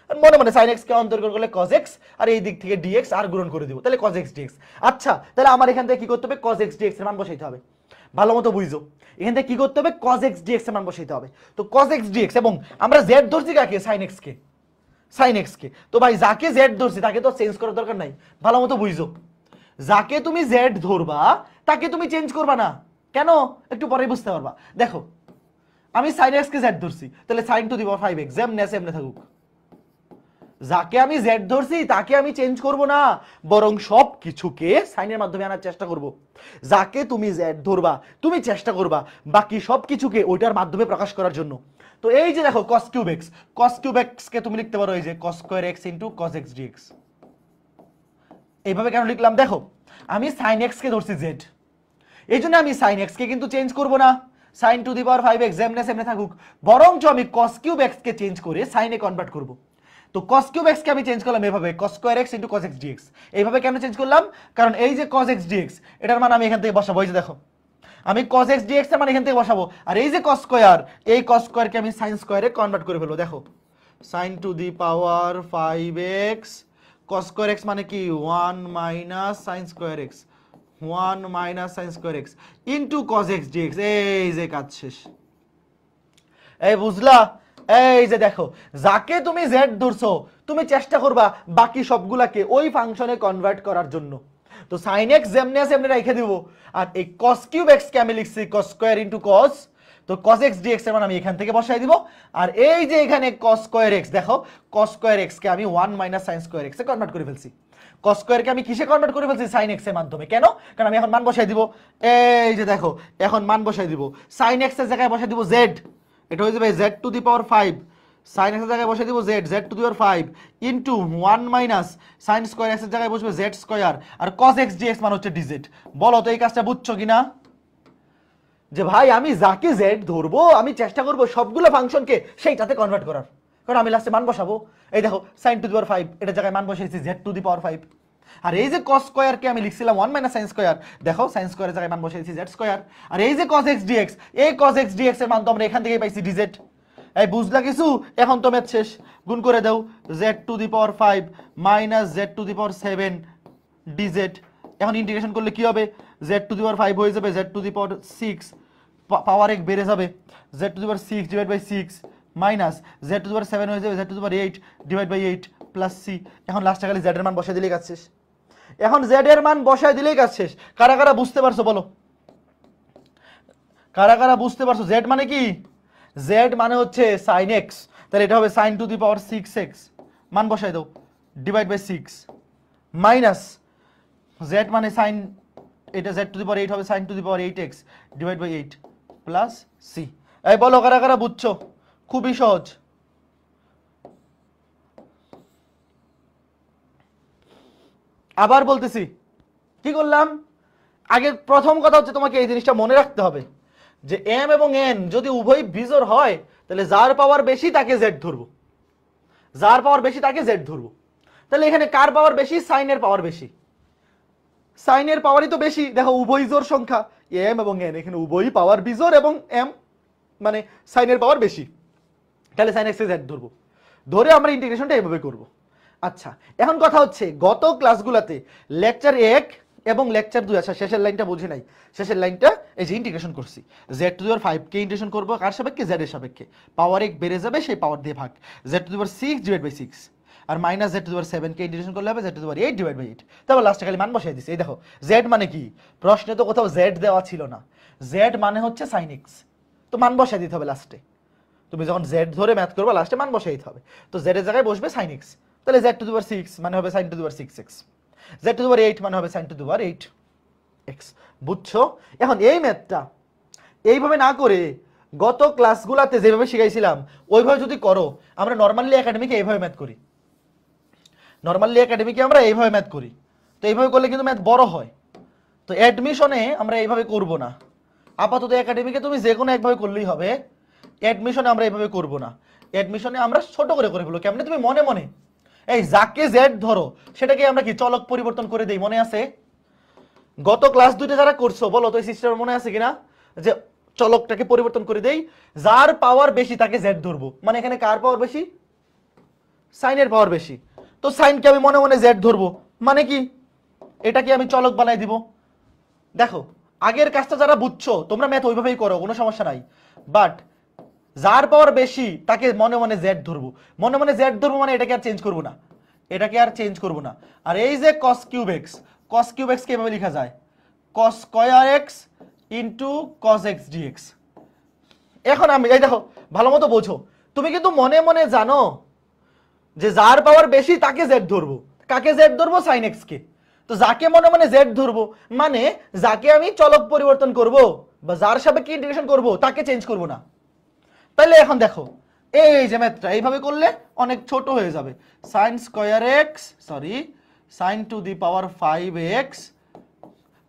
মনে মনে সাইন এক্স কে অন্তর্গত করলে cos x, আর এই দিক থেকে dx আর গুণন করে দিব, তাহলে cos x dx। আচ্ছা তাহলে আমার এখান থেকে কি করতে হবে? cos x dx এর মান বসাইতে হবে। ভালো মতো বুঝো, এখান থেকে কি করতে হবে? cos x dx এর মান বসাইতে হবে। তো cos x dx, এবং আমরা z ধরছি কাকে? সাইন এক্স কে, সাইন এক্স কে। তো ভাই যাকে z ধরছি তাকে তো চেঞ্জ করার দরকার নাই। ভালো মতো বুঝো, যাকে তুমি z ধরবা তাকে তুমি চেঞ্জ করবা না। কেন? একটু পরে বুঝতে পারবা। দেখো আমি সাইন এক্স কে z ধরছি, তাহলে sin to the power 5x যেমনে আছে এমনি থাকুক। যাকে আমি z ধরছি তাকে আমি চেঞ্জ করব না, বরং সব কিছুকে সাইনের মাধ্যমে আনার চেষ্টা করব। যাকে তুমি z ধরবা তুমি চেষ্টা করবা বাকি সব কিছুকে ওইটার মাধ্যমে প্রকাশ করার জন্য। তো এই যে দেখো cos cube x, cos cube x কে তুমি লিখতে পারো এই যে cos square x cos x dx। এইভাবে কেন লিখলাম? দেখো আমি sin x কে ধরছি z, এই জন্য আমি sin x কে কিন্তু চেঞ্জ করব না, sin to the power 5x যেমনে সেমনে থাকুক, বরঞ্চ আমি cos কিউব x কে চেঞ্জ করে sin এ কনভার্ট করব। তো cos কিউব x কে আমি চেঞ্জ করলাম এভাবে cos square x cos x dx। এইভাবে কেন চেঞ্জ করলাম? কারণ এই যে cos x dx এটার মান আমি এখান থেকে বসাবো। এই যে দেখো আমি cos x dx এর মান এখান থেকে বসাবো, আর এই যে cos স্কয়ার, এই cos স্কয়ার কে আমি sin স্কয়ারে কনভার্ট করে ফেলবো। দেখো sin to the power 5x cos square x মানে কি? 1 minus sin square x, 1 minus sin square x into cos x dx। এই যে কাজ শেষ। এই বুঝলা? এই যে দেখো যাকে তুমি z ধরছো তুমি চেষ্টা করবা বাকি সবগুলাকে ওই ফাংশনে কনভার্ট করার জন্য। তো sin x যেমনি আছে এমনি রেখে দিব, আর এই cos কিউব x কে আমি লিখছি cos স্কয়ার ইনটু cos, তো cos x dx এর মান আমি এখান থেকে বসাই দিব। আর এই যে এখানে cos স্কয়ার x, দেখো cos স্কয়ার x কে আমি 1 মাইনাস sin স্কয়ার x এ কনভার্ট করে ফেলছি। cos স্কয়ার কে আমি কিসে কনভার্ট করে ফেলছি? sin x এর মাধ্যমে। কেন? কারণ আমি এখন মান বসাই দিব। এই যে দেখো এখন মান বসাই দিব, sin x এর জায়গায় বসাই দিব z, এটা হয়ে যাবে z to the power 5, sin x এর জায়গায় বসাই দিব z to the power 5 into 1 minus sin square x এর জায়গায় বসবে z স্কয়ার, আর cos x dx মান হচ্ছে dz। বলো তো এই কাজটা বুঝছো কিনা? যে ভাই আমি যাকে জেড ধরবো আমি চেষ্টা করবো সবগুলো ফাংশনকে সেইটাতে কনভার্ট করার, কারণ আমি লাস্টে মান বসাবো। এই দেখো সাইন টু দি পাওয়ার 5, এটা জায়গায় মান বসাইছি জেড টু দি পাওয়ার 5। আর এই যে কস স্কয়ারকে আমি লিখছিলাম 1 মাইনাস সাইন স্কয়ার, দেখো সাইন স্কয়ারের জায়গায় মান বসাইছি জেড স্কয়ার। আর এই যে cos x dx, এই cos x dx এর মান তো আমরা এখান থেকেই পাইছি dz। এই বুঝলা কিছু? এখন তো ম্যাথ শেষ, গুণ করে দাও Z to the power 5 minus Z to the power 7 dz। এখন ইন্টিগ্রেশন করলে কি হবে? জেড টু দি পাওয়ার 5 হয়ে যাবে জেড টু দি পাওয়ার 6, পাওয়ার 1 বেড়ে যাবে Z to the power 6 divide by 6 minus Z to the power 7 হয়ে যাবে Z to the power 8 divide by 8 plus c. এখন লাস্টে খালি জেড এর মান বসাই দিলেই কাজ শেষ। এখন জেড এর মান বসাই দিলেই কাজ শেষ। কারা কারা বুঝতে পারছো বলো? কারা কারা বুঝতে পারছো জেড মানে কি? জেড মানে হচ্ছে সাইন এক্স, তাহলে এটা হবে sine to the power 6x, মান বসাই দাও ডিভাইড বাই 6 মাইনাস জেড মানে সাইন, এটা জেড টু দি পাওয়ার 8 হবে sine to the power 8x divide by 8 plus C. এই বলো কারা কারা বুঝছো? খুবই সহজ। আবার বলতেছি, কি করলাম? আগে প্রথম কথা হচ্ছে তোমাকে এই জিনিসটা মনে রাখতে হবে যে এম এবং এন যদি উভয় বিজোড় হয় তাহলে যার পাওয়ার বেশি তাকে জেড ধরবো, যার পাওয়ার বেশি তাকে জেড ধরবো। তাহলে এখানে কার পাওয়ার বেশি? সাইনের পাওয়ার বেশি। সাইনের পাওয়ারই তো বেশি, দেখো উভয় জোড় সংখ্যা এম এবং এন, এখানে উভয়ই পাওয়ার বিজোড় এবং এম মানে সাইনের পাওয়ার বেশি, তাহলে সাইন এক্স জেড ধরবো, ধরে আমরা ইন্টিগ্রেশনটা এভাবে করব। আচ্ছা এখন কথা হচ্ছে গত ক্লাসগুলোতে লেকচার 1 এবং লেকচার 2, আচ্ছা শেষের লাইনটা বুঝি নাই, শেষের লাইনটা এই যে ইন্টিগ্রেশন করছি Z to the power 5 K integration করবো কার সাপেক্ষে? জেড এর সাপেক্ষে। পাওয়ার 1 বেড়ে যাবে সেই পাওয়ার দিয়ে ভাগ, Z to the power 6 divide by 6 আর minus Z to the power 7 কে ইন্টিগ্রেশন করলে হবে Z to the power 8 divide by 8। তারপর লাস্টে খালি মান বসাই দিছি। এই দেখো জেড মানে কি? প্রশ্নে তো কোথাও জেড দেওয়া ছিল না, জেড মানে হচ্ছে সাইন এক্স, তো মান বসাই দিতে হবে লাস্টে। তুমি যখন জেড ধরে ম্যাথ করবে লাস্টে মান বসাই দিতে হবে, তো জেড এর জায়গায় বসবে সাইন এক্স, তাহলে জেড টু দি পাওয়ার 6 মানে হবে sine to the power 6x, z to the power 8 মানে হবে sine to the power 8x। বুঝছো? এখন এই ম্যাথটা এইভাবে না করে গত ক্লাসগুলোতে যেভাবে শিখাইছিলাম ওইভাবে যদি করো, আমরা নরমালি একাডেমিকে এইভাবে ম্যাথ করি, নরমালি একাডেমিকে আমরা এইভাবে ম্যাথ করি, তো এইভাবে করলে কিন্তু ম্যাথ বড় হয়। তো অ্যাডমিশনে আমরা এইভাবে করব না, আপাতত একাডেমিকে তুমি যে কোনো একভাবে করলেই হবে, অ্যাডমিশনে আমরা এইভাবে করব না। অ্যাডমিশনে আমরা ছোট করে ফেলবো। কেমনে? তুমি মনে মনে এই যাকে জেড ধরো সেটাকে আমরা কি চলক পরিবর্তন করে দেই, মনে আছে? গত ক্লাস 2তে যারা করছো বলো তো এই সিস্টেম মনে আছে কিনা, যে চলকটাকে পরিবর্তন করে দেই, যার পাওয়ার বেশি তাকে জেড ধরবো, মানে এখানে কার পাওয়ার বেশি? সাইনের পাওয়ার বেশি, তো সাইনকে আমি মনে মনে জেড ধরবো, মানে কি এটাকে আমি চলক বানাই দিব। দেখো আগের কাজটা যারা বুঝছো তোমরা ম্যাথ ওইভাবেই করো, কোনো সমস্যা নাই, বাট যার পাওয়ার বেশি তাকে মনে মনে জেড ধরবো, মনে মনে জেড ধরবো মানে এটাকে আর চেঞ্জ করবো না, এটাকে আর চেঞ্জ করবো না। আর এই যে cos cube x, cos cube x কে এভাবে লেখা যায় cos square x into cos x dx। এখন আমি এই দেখো ভালো মতো বোঝো, তুমি কিন্তু মনে মনে জানো যে যার পাওয়ার বেশি তাকে জেড ধরবো, কাকে জেড ধরবো? সাইন এক্স কে। তো যাকে মনে মনে জেড ধরবো মানে যাকে আমি চলক পরিবর্তন করব বা যার সাপেক্ষে ইন্টিগ্রেশন করব তাকে চেঞ্জ করব না। তাহলে এখন দেখো এই যে ম্যাথটা এইভাবে করলে অনেক ছোট হয়ে যাবে, sine square X sorry sine to the power 5x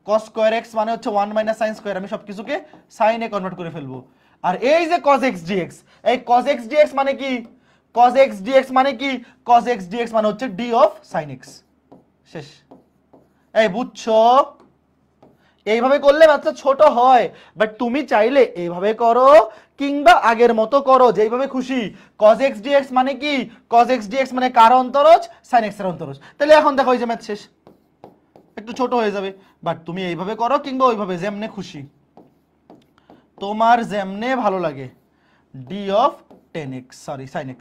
cos square X মানে হচ্ছে 1 মাইনাস সাইন স্কয়ার, আমি সবকিছুকে সাইনে কনভার্ট করে ফেলবো। আর এই যে cos x dx, এই cos x dx মানে কি? cos x dx মানে কি? cos x dx মানে হচ্ছে d অফ sin x। শেষ। এই বুঝছো? এইভাবে করলে মাত্র ছোট হয়, বাট তুমি চাইলে এইভাবে করো কিংবা আগের মতো করো, যেইভাবে খুশি। cos x dx মানে কি? cos x dx মানে কার অন্তরজ? sin x এর অন্তরজ। তাহলে এখন দেখো এই যে ম্যাথ শেষ, একটু ছোট হয়ে যাবে, বাট তুমি এইভাবে করো কিংবা ওইভাবে, যেমনে খুশি, তোমার যেমনে ভালো লাগে। d of 10x sorry sin x।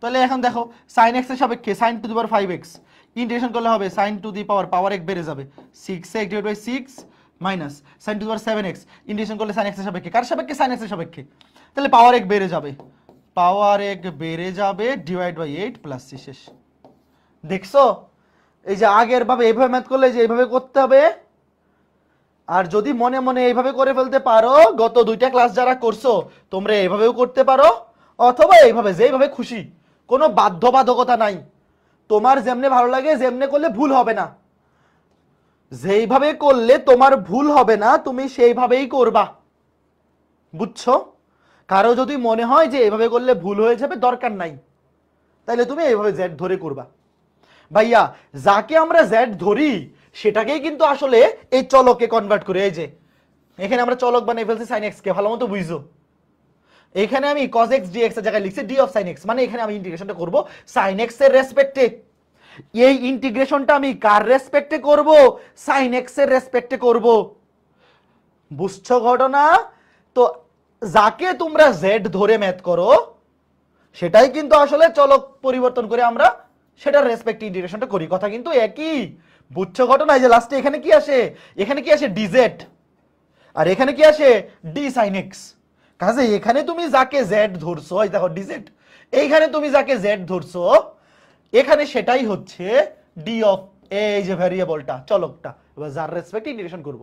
তাহলে এখন দেখো sin x এর সাপেক্ষে sin to the power 5x integration করলে হবে sin টু দি পাওয়ার 1 বেড়ে যাবে 6x divide by 6 minus sin to the power 7x integration করলে sin x এর সাপেক্ষে, কার সাপেক্ষে? sin x এর সাপেক্ষে। তাহলে পাওয়ার 1 বেড়ে যাবে, পাওয়ার 1 বেড়ে যাবে ডিভাইড বাই 8 প্লাস c। শেষ। দেখছো এই যে আগের ভাবে এইভাবে ম্যাথ করলে যে এইভাবে করতে হবে, আর যদি মনে মনে এইভাবে করে ফেলতে পারো, গত 2টা ক্লাস যারা করছো তোমরা এইভাবেও করতে পারো অথবা এইভাবে, যেইভাবে খুশি, কোনো বাধ্যবাধকতা নাই, তোমার যেমনে ভালো লাগে যেমনে করলে ভুল হবে না। যেইভাবে করলে তোমার ভুল হবে না তুমি সেইভাবেই করবা, বুঝছো? কারো যদি মনে হয় যে এইভাবে করলে ভুল হয়ে যাবে, দরকার নাই, তাহলে তুমি এইভাবে জেড ধরে করবা। ভাইয়া যাকে আমরা জেড ধরি সেটাকেই কিন্তু আসলে এই চলকে কনভার্ট করে, এই যে এখানে আমরা চলক বানিয়ে ফেলছি sin x কে, ভালো মতো বুঝছো? এখানে আমি cos x dx এর জায়গায় লিখছি d of sin x, মানে এখানে আমি ইন্টিগ্রেশনটা করব sin x এর রেসপেক্টে। এই ইন্টিগ্রেশনটা আমি কার রেসপেক্টে করব? sin x এর রেসপেক্টে করব, বুঝছো ঘটনা? তো যাকে তোমরা জেড ধরে ম্যাথ করো সেটাই কিন্তু আসলে চলক পরিবর্তন করে আমরা সেটার রেসপেক্টে ইন্টিগ্রেশনটা করি, কথা কিন্তু একই, বুঝছো ঘটনা? এই যে লাস্টে এখানে কি আসে? এখানে কি আসে? dz, আর এখানে কি আসে? d sin x। কাজে এখানে তুমি যাকে জেড ধরছো, এই দেখো dz, এইখানে তুমি যাকে জেড ধরছো এখানে সেটাই হচ্ছে d অফ এই যে ভ্যারিয়েবলটা, চলকটা, এবার যার রেসপেক্টে ইন্টিগ্রেশন করব।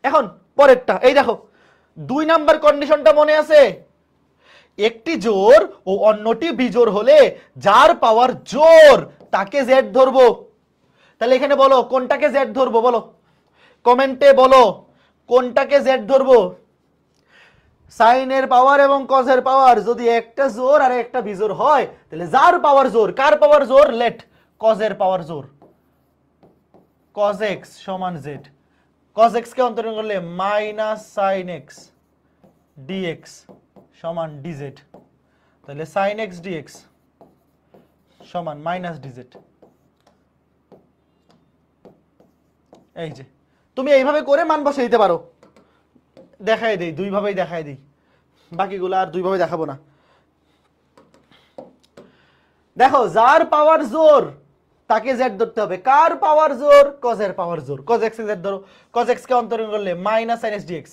এখন পরেরটা, এই দেখো 2 নাম্বার কন্ডিশনটা মনে আছে? একটি জোর ও অন্যটি বিজোড় হলে যার পাওয়ার জোর তাকে জেড ধরবো। তাহলে এখানে বলো কোনটাকে জেড ধরবো, বলো কমেন্টে বলো কোনটাকে জেড ধরবো। সাইনের পাওয়ার এবং কজের পাওয়ার যদি একটা জোর আর একটা বিজোড় হয় তাহলে যার পাওয়ার জোর, কার পাওয়ার জোর? লেট কজের পাওয়ার জোর, cos x সমান z, cos x কে অন্তরীণ করলে মাইনাস sin x dx সমান dz, তাহলে sin x dx সমান মাইনাস dz। এই যে তুমি এইভাবে করে মান বসিয়ে দিতে পারো, দেখাই দেই, দুইভাবেই দেখাই দিই, বাকিগুলো আর দুইভাবে দেখাবো না। দেখো যার পাওয়ার জোর তাকে জেড ধরতে হবে, কার পাওয়ার জোর? কজের পাওয়ার জোর, cos x এ জেড ধরো, cos x কে অন্তরীণ করলে minus sin x dx,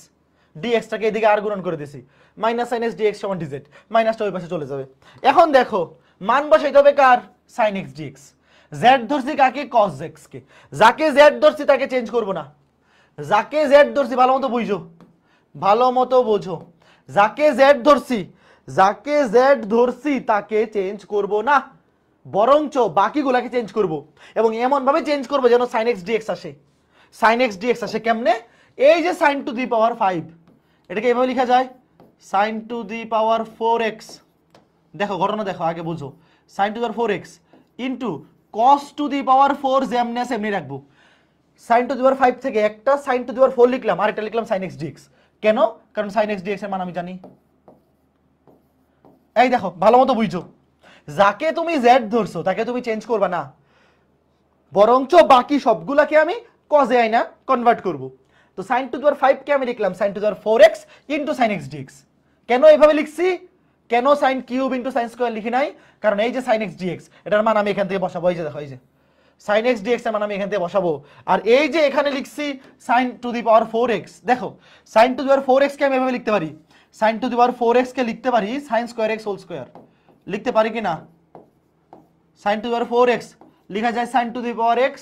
dx টাকে এদিকে আর গুণন করে দিছি, মাইনাস sin x dx সমান dz, মাইনাসটা ওই পাশে চলে যাবে। এখন দেখো মান বসাইতে হবে কার? sin x dx। জেড ধরছি কাকে? cos x কে। যাকে জেড ধরছি তাকে চেঞ্জ করব না, যাকে জেড ধরছি ভালো মতো বুঝো, ভালো মতো বোঝো, যাকে জেড ধরছি, যাকে জেড ধরছি তাকে চেঞ্জ করব না, বরঞ্চ বাকিগুলাকে চেঞ্জ করব, এবং এমন ভাবে চেঞ্জ করব যেন sin x dx আসে। sin x dx আসে কেমনে? এই যে sin টু দি পাওয়ার 5, এটাকে এভাবে লেখা যায় sin to the power 4x। দেখো ঘটনা দেখো, আগে বুঝো, sin to the power 4x into cos to the power 4 যেমনি আছে এমনি রাখবো। sin টু দি পাওয়ার 5 থেকে একটা sin টু দি পাওয়ার 4 লিখলাম আর এটা লিখলাম sin x dx। কেন? কারণ sin x dx এর মান আমি জানি। এই দেখো ভালো মতো বুঝছো, যাকে তুমি জেড ধরছো তাকে তুমি চেঞ্জ করবা না, বরঞ্চ বাকি সবগুলাকে আমি কজে আইনা কনভার্ট করব। তো sin টু দি পাওয়ার 5 কে আমি লিখলাম sin to the power 4x into sin x dx। কেন এইভাবে লিখছি? কেন sin cube into sin square লিখি নাই? কারণ এই যে sin x dx এটার মান আমি এখান থেকে বসাবো, এই যে দেখো, এই যে sin x dx এর মান আমি এখান থেকে বসাবো, আর এই যে এখানে লিখছি sin to the power 4x। দেখো sin to the power 4x কে আমি এভাবে লিখতে পারি, sin to the power 4x কে লিখতে পারি sin square x whole square, লিখতে পারি কি না? sin to the power 4x লেখা যায় sin to the power x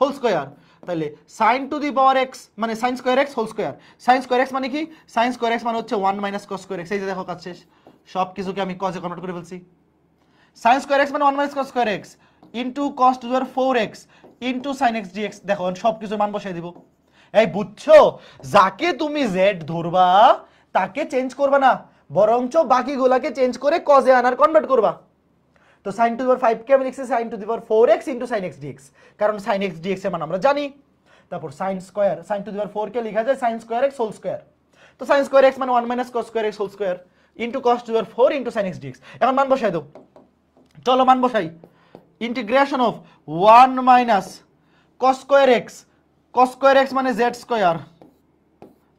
whole square, তাহলে sin to the power x মানে sin square x whole square. sin square x মানে কি? sin স্কয়ার x মানে হচ্ছে 1 মাইনাস cos স্কয়ার x। এই যে দেখো কাজ শেষ, সব কিছুকে আমি cos এ কনভার্ট করে ফেলছি। sin স্কয়ার x মানে 1 minus cos square x into cos to the power 4x into sin x dx। দেখো সব কিছু মান বসাই দিব। এই বুঝছো, যাকে তুমি z ধরবা তাকে চেঞ্জ করবা না, বরঞ্চ বাকিগুলোকে চেঞ্জ করে cos এ আনার কনভার্ট করবা। তো sin টু দি পাওয়ার 5 কে আমি লিখছি sin to the power 4x into sin x dx, কারণ sin x dx এর মান আমরা জানি। তারপর sin square, sin to the power 4 কে লেখা যায় sin square x whole square. তো sin স্কয়ার x মানে 1 minus cos square x whole square into cos to the power 4 into sin x dx। এখন মান বসাই দাও, চলো মান বসাই। Integration of 1 minus cos square x মানে z স্কয়ার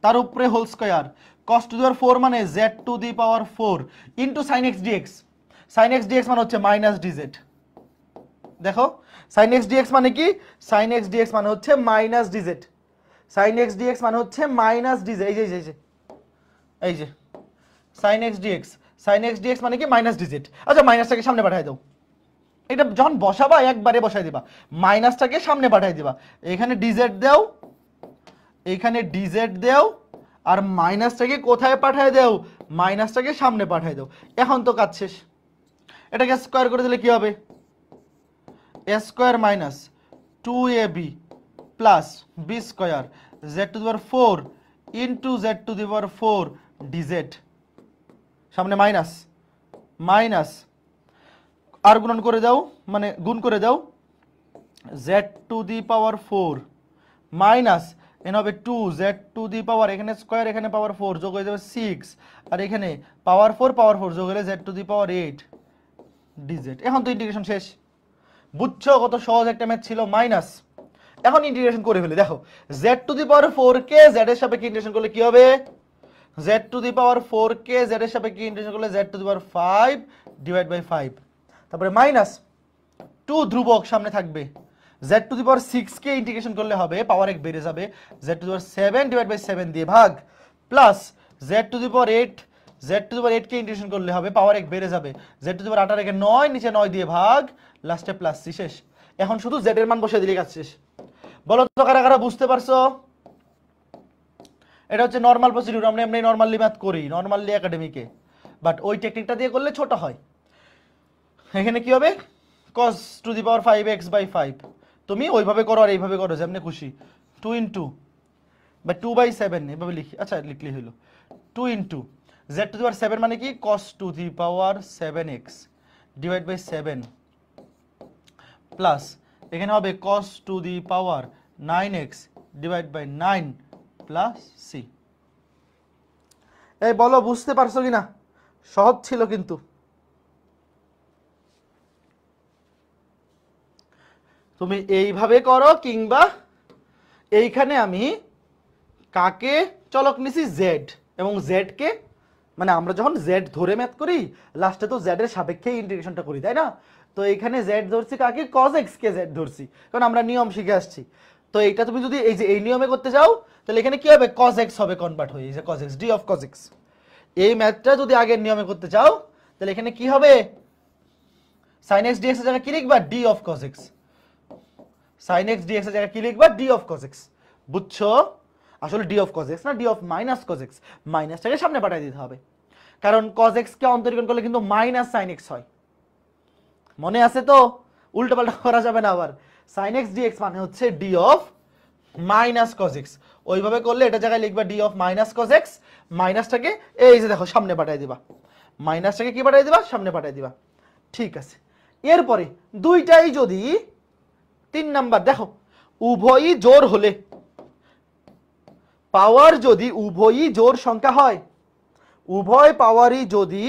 তার উপরে whole square, cos to the power 4 মানে z to the power 4 into sin x dx। sin x dx মানে হচ্ছে মাইনাস dz। দেখো sin x dx মানে কি? sin x dx মানে হচ্ছে minus dz, sin x dx মানে হচ্ছে মাইনাস dz। এই যে এই যে sin x dx মানে কি? Minus dz। আচ্ছা মাইনাসটাকে সামনে পাঠিয়ে দাও, এটা যখন বসাবা একবারে বসাই দিবা, মাইনাসটাকে সামনে পাঠিয়ে দিবা, এখানে dz দাও, এখানে dz দাও, আর মাইনাসটাকে কোথায় পাঠিয়ে দাও? মাইনাসটাকে সামনে পাঠিয়ে দাও। এখন তো কাজ শেষ। এটাকে স্কয়ার করে দিলে কি হবে? a square minus 2ab plus B square Z to the power 4 into Z to the power 4 DZ, সামনে মাইনাস মাইনাস, আর গুণন করে দাও, মানে গুণ করে দাও, Z to the power 4 minus N হবে 2 জেড টু দি পাওয়ার, এখানে স্কোয়ার এখানে পাওয়ার 4 যোগ হয়ে যাবে 6, আর এখানে পাওয়ার 4 যোগ হলে Z to the power 8 DZ. এখন তো ইন্টিগ্রেশন শেষ। বুঝছো কত সহজ একটা ম্যাথ ছিল? মাইনাস, এখন ইন্টিগ্রেশন করে ফেলে। দেখো জেড টু দি পাওয়ার 4 কে জেড এর সাপেক্ষে ইন্টিগ্রেশন করলে কি হবে? জেড টু দি পাওয়ার 4 কে জেড এর সাপেক্ষে ইন্টিগ্রেশন করলে Z to the power 5 divide by 5, তারপরে মাইনাস 2 ধ্রুবক সামনে থাকবে, জেড টু দি পাওয়ার 6 কে ইন্টিগ্রেশন করলে হবে পাওয়ার 1 বেড়ে যাবে, Z to the power 7 divide by 7 দিয়ে ভাগ, plus Z to the power 8, Z to the power 8 K integration করলে হবে পাওয়ার 1 বেড়ে যাবে, জেড টু দি পাওয়ার 8 আর 1 9, নিচে 9 দিয়ে ভাগ, লাস্টে প্লাস সি, শেষ। এখন শুধু জেড এর মান বসিয়ে দিলে কাজ শেষ। বলো তো কারা কারা বুঝতে পারছো? এটা হচ্ছে নরমাল প্রসিডিউর, আমরা এমনি নরমালি ম্যাথ করি, নরমালি একাডেমিকে, বাট ওই টেকনিকটা দিয়ে করলে ছোট হয়। এখানে কি হবে? cos to the power 5x by 5, তুমি ওইভাবে করো আর এইভাবে করো যেমনি খুশি, 2 ইন্টু বা 2/7 এভাবে লিখি, আচ্ছা লিখলেই হলো 2 into Z to the power 7 মানে কি cos to the power 7x divide by 7 plus এখানে হবে cos to the power 9x divide by 9 plus C. এই বলো বুঝতে পারছো কিনা? সহজ ছিল কিন্তু। তুমি এইভাবে করো, কিংবা এইখানে আমি কাকে চলক নিছি? জেড, এবং জেড কে, মানে আমরা যখন জেড ধরে ম্যাথ করি লাস্টে তো জেড এর সাপেক্ষে ইন্টিগ্রেশনটা করি, তাই না? তো এইখানে জেড ধরছি কাকে? cos x কে জেড ধরছি, কারণ আমরা নিয়ম শিখে আসছি। তো এইটা তুমি যদি এই যে এই নিয়মে করতে যাও তাহলে এখানে কি হবে? cos x হবে কনভার্ট হয়ে, এই যে cos x, d of cos x। এই ম্যাথটা যদি আগের নিয়মে করতে চাও তাহলে এখানে কি হবে? sin x dx এর জায়গায় কি লিখবা? d of cos x। sin x dx এর জায়গায় কি লিখবা? d of cos x। বুঝছো? আসলে d of cos x না, d of minus cos x, মাইনাসটাকে সামনে পাঠিয়ে দিতে হবে, কারণ cos x কে অন্তরীকরণ করলে কিন্তু মাইনাস sin x হয়। মনে আছে তো? উল্টোপাল্টা করা যাবে না আবার। sin x dx মানে হচ্ছে d of minus cos x, ওইভাবে করলে এটা জায়গায় লিখবা d of minus cos x, মাইনাসটাকে এই যে দেখো সামনে পাঠিয়ে দিবা, মাইনাসটাকে কি পাঠিয়ে দিবা? সামনে পাঠিয়ে দিবা। ঠিক আছে, এরপরে দুইটাই যদি 3 নাম্বার দেখো উভয়ই জোড় হলে, পাওয়ার যদি উভয়ই জোড় সংখ্যা হয়, উভয় পাওয়ারই যদি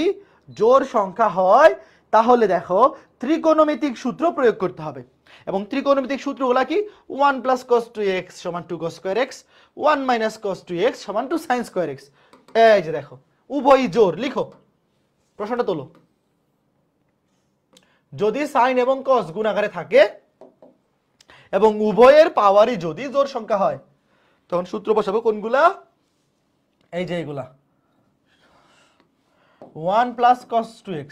জোড় সংখ্যা হয় তাহলে দেখো ত্রিকোণমিতিক সূত্র প্রয়োগ করতে হবে। এবং ত্রিকোণমিতিক সূত্রগুলো কি? 1 plus cos 2x সমান 2 cos square x, 1 minus cos 2x সমান 2 sin square x। এই যে দেখো উভয়ই জোড়, লিখো, প্রশ্নটা তোলো। যদি সাইন এবং cos গুণাকারে থাকে এবং উভয়ের পাওয়ারই যদি জোড় সংখ্যা হয় তখন সূত্র বসাবো কোনগুলা? এই যে এইগুলা, 1 plus cos 2x,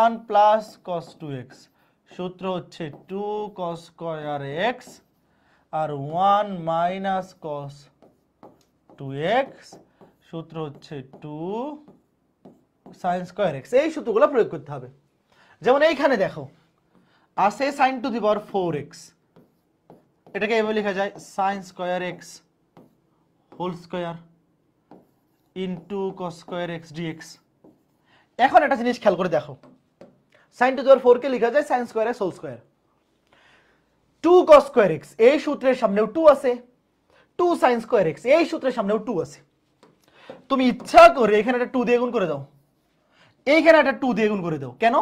1 plus cos 2x, সূত্র হচ্ছে 2 cos square x, আর 1 minus cos 2x, সূত্র হচ্ছে 2 sin square x। এই সূত্রগুলো প্রয়োগ করতে হবে। যেমন এইখানে দেখো আছে sin to the power 4x, এটাকে এভাবে লেখা যায় sin square x whole square into cos square x dx। এখন একটা জিনিস খেয়াল করে দেখো, sin টু দি পাওয়ার 4 কে লেখা যায় sin square x whole square, 2 cos square x এই সূত্রের সামনেও 2 আছে, 2 sin square x এই সূত্রের সামনেও 2 আছে। তুমি ইচ্ছা করে এখানে একটা 2 দিয়ে গুণ করে দাও, এইখানে একটা 2 দিয়ে গুণ করে দাও, কেন?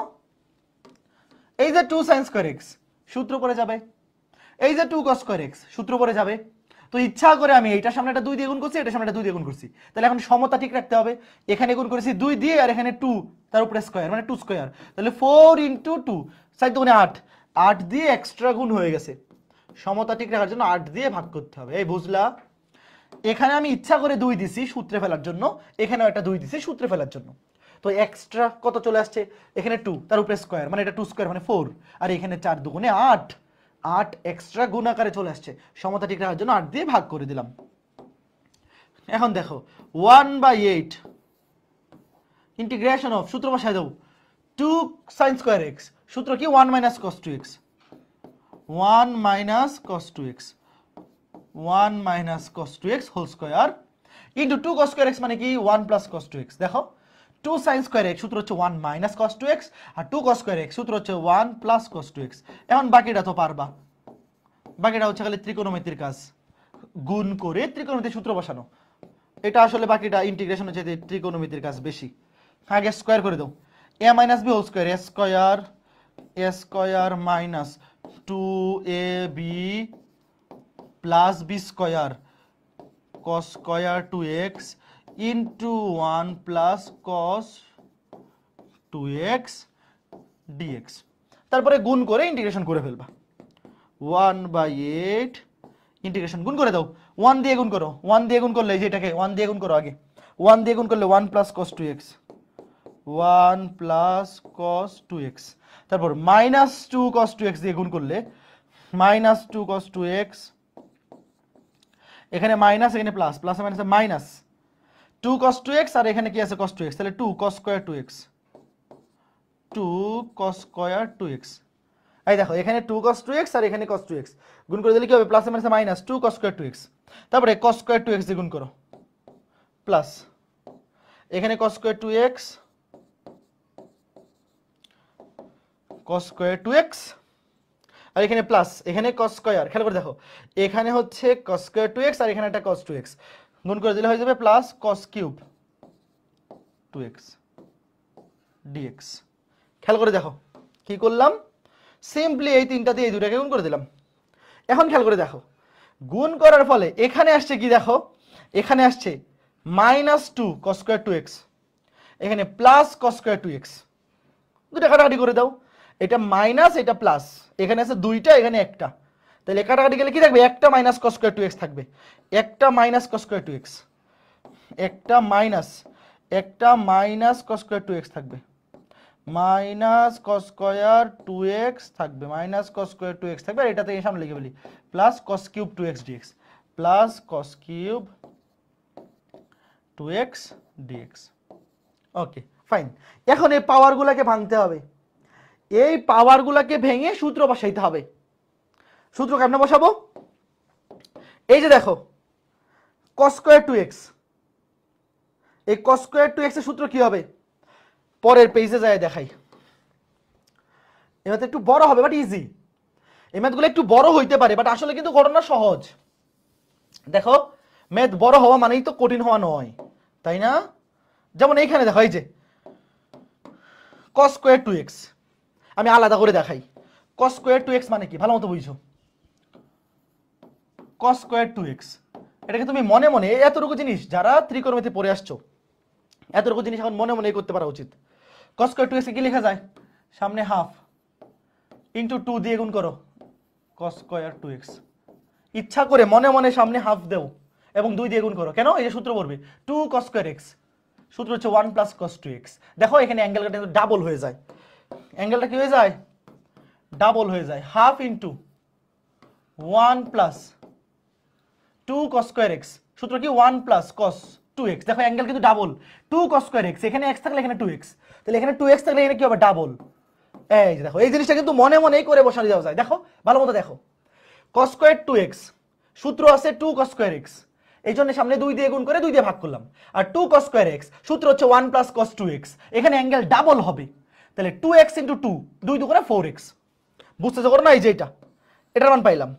এই যে 2 sin square x সূত্র পড়ে যাবে, এই যে 2 cos square x সূত্র পড়ে যাবে। তো ইচ্ছা করে আমি এইটার সামনে একটা 2 দিয়ে গুণ করছি, এটার সামনে একটা 2 দিয়ে গুণ করছি, তাহলে এখন সমতা ঠিক রাখতে হবে। এখানে গুণ করেছি 2 দিয়ে, আর এখানে 2 তার উপরে স্কয়ার মানে 2 স্কয়ার, তাহলে 4 ইনটু 2 সাইড দুগুণে 8, 8 দিয়ে এক্সট্রা গুণ হয়ে গেছে। সমতা ঠিক রাখার জন্য 8 দিয়ে ভাগ করতে হবে, এই বুঝলা? এখানে আমি ইচ্ছা করে 2 দিছি সূত্রে ফেলার জন্য, এখানেও একটা 2 দিছি সূত্রে ফেলার জন্য। তো এক্সট্রা কত চলে আসছে? এখানে 2 তার উপরে স্কয়ার মানে এটা 2 স্কয়ার মানে 4, আর এখানে 4 দুগুণে 8, 8 এক্সট্রা গুণ আকারে চলে আসছে। সমতা ঠিক রাখার জন্য 8 দিয়ে ভাগ করে দিলাম। এখন দেখো 1/8 ইন্টিগ্রেশন অফ, সূত্র বসায় দাও, 2 sin square x, সূত্র কি? 1 minus cos 2x, 1 minus cos 2x 1 minus cos 2x whole square into 2 cos square x মানে কি 1 প্লাস cos 2x। দেখো 2 sin স্কয়ার x সূত্র হচ্ছে 1 মাইনাস cos 2x আর 2 cos স্কয়ার x সূত্র হচ্ছে 1 প্লাস cos 2x। এখন বাকিটা তো পারবা, বাকিটা হচ্ছে খালি ত্রিকোণমিতির কাজ, গুণ করে ত্রিকোণমিতির সূত্র বসানো। এটা আসলে বাকিটা ইন্টিগ্রেশন হচ্ছে ত্রিকোণমিতির কাজ বেশি। আগে স্কয়ার করে দাও, a minus b whole square a square minus 2ab plus b square cos square 2x into 1 plus cos 2x dx। তারপরে গুণ করে ইন্টিগ্রেশন করে ফেলবা। 1/8 ইন্টিগ্রেশন গুণ করে দাও, 1 দিয়ে গুণ করো, 1 দিয়ে গুণ করলে যেটাকে 1 দিয়ে গুণ করো আগে, 1 দিয়ে গুণ করলে 1 plus cos 2x 1 plus cos 2x। তারপর মাইনাস 2 cos 2x দিয়ে গুণ করলে মাইনাস 2 cos 2x, এখানে মাইনাস এখানে plus, plus minus minus 2 cos 2x আর এখানে কি আছে cos 2x, তাহলে 2 cos square 2x 2 cos square 2x। এই দেখো এখানে 2 cos 2x আর এখানে cos 2x গুণ করে দিলে কি হবে plus minus minus 2 cos square 2x। তারপরে cos স্কয়ার 2x দিয়ে গুণ করো প্লাস এখানে cos square 2x cos square 2x আর এখানে প্লাস এখানে cos স্কয়ার, খেয়াল করে দেখো এখানে হচ্ছে cos স্কয়ার 2x আর এখানে একটা cos 2x গুণ করে দিলে হয়ে যাবে plus cos cube 2x dx। খেয়াল করে দেখো কি করলাম, সিম্পলি এই তিনটা দিয়ে এই দুটাকে গুণ করে দিলাম। এখন খেয়াল করে দেখো গুণ করার ফলে এখানে আসছে কি, দেখো এখানে আসছে মাইনাস 2 cos স্কয়ার 2x, এখানে প্লাস cos স্কয়ার 2x, দুটা কাটাকাটি করে দাও, এটা মাইনাস এটা প্লাস, এখানে আছে দুইটা এখানে একটা, তাহলে কাটাকাটি গেলে কি থাকবে একটা মাইনাস cos স্কয়ার 2x থাকবে, একটা মাইনাস cos স্কয়ার 2x, একটা মাইনাস cos স্কয়ার 2x থাকবে, মাইনাস cos স্কয়ার 2x থাকবে, মাইনাস cos স্কয়ার 2x থাকবে, আর এটাতে সামনে লিখে বলি plus cos cube 2x dx, plus cos cube 2x dx। Okay fine. এখন এই পাওয়ারগুলোকে ভাঙতে হবে, এই পাওয়ারগুলোকে ভেঙে সূত্র বসাইতে হবে। সূত্র কেমনে বসাবো, এই যে দেখো cos স্কয়ার 2x, এই cos স্কয়ার 2x এর সূত্র কি হবে পরের পেজে যায় দেখাই। এবার একটু বড় হবে বাট ইজি, এই ম্যাথগুলো একটু বড় হইতে পারে বাট আসলে কিন্তু ঘটনা সহজ। দেখো ম্যাথ বড় হওয়া মানেই তো কঠিন হওয়া নয়, তাই না? যেমন এইখানে দেখো এই যে cos স্কয়ার 2x, আমি আলাদা করে দেখাই। cos স্কয়ার 2x মানে কি ভালো মতো বুঝছো, cos স্কয়ার 2x এটাকে তুমি মনে মনে এতটুকু জিনিস যারা ত্রিকোণমিতি পড়ে আসছো এতটুকু জিনিস এখন মনে মনে করতে পারা উচিত। cos স্কয়ার 2x কি লেখা যায়, সামনে হাফ ইন্টু 2 দিয়ে গুণ করো cos স্কয়ার 2x, ইচ্ছা করে মনে মনে সামনে হাফ দেও এবং 2 দিয়ে গুণ করো, কেন এই যে সূত্র পড়বে 2 cos স্কয়ার x, সূত্র হচ্ছে 1 প্লাস cos 2x। দেখো এখানে অ্যাঙ্গেলটা কিন্তু ডাবল হয়ে যায়, অ্যাঙ্গেলটা কি হয়ে যায় ডাবল হয়ে যায়, half into 1 plus 2 cos square x, সূত্র কি 1 প্লাস cos 2x। দেখো অ্যাঙ্গেল কিন্তু ডাবল, 2 cos স্কয়ার x, এখানে x থাকলে এখানে 2x, তাহলে এখানে 2x থাকলে এখানে কি হবে ডাবল। এই যে দেখো এই জিনিসটা কিন্তু মনে মনেই করে বসানো যাওয়া যায়। দেখো ভালো মতো দেখো cos স্কয়ার 2x সূত্র আছে 2 cos স্কয়ার x, এই জন্য সামনে 2 দিয়ে গুণ করে 2 দিয়ে ভাগ করলাম, আর 2 cos স্কয়ার x সূত্র হচ্ছে 1 প্লাস cos 2x, এখানে অ্যাঙ্গেল ডাবল হবে, তাহলে 2x ইন্টু 2, 2 দুগুণে 4x, বুঝতেছো করো না, এই যে এটার মান পাইলাম।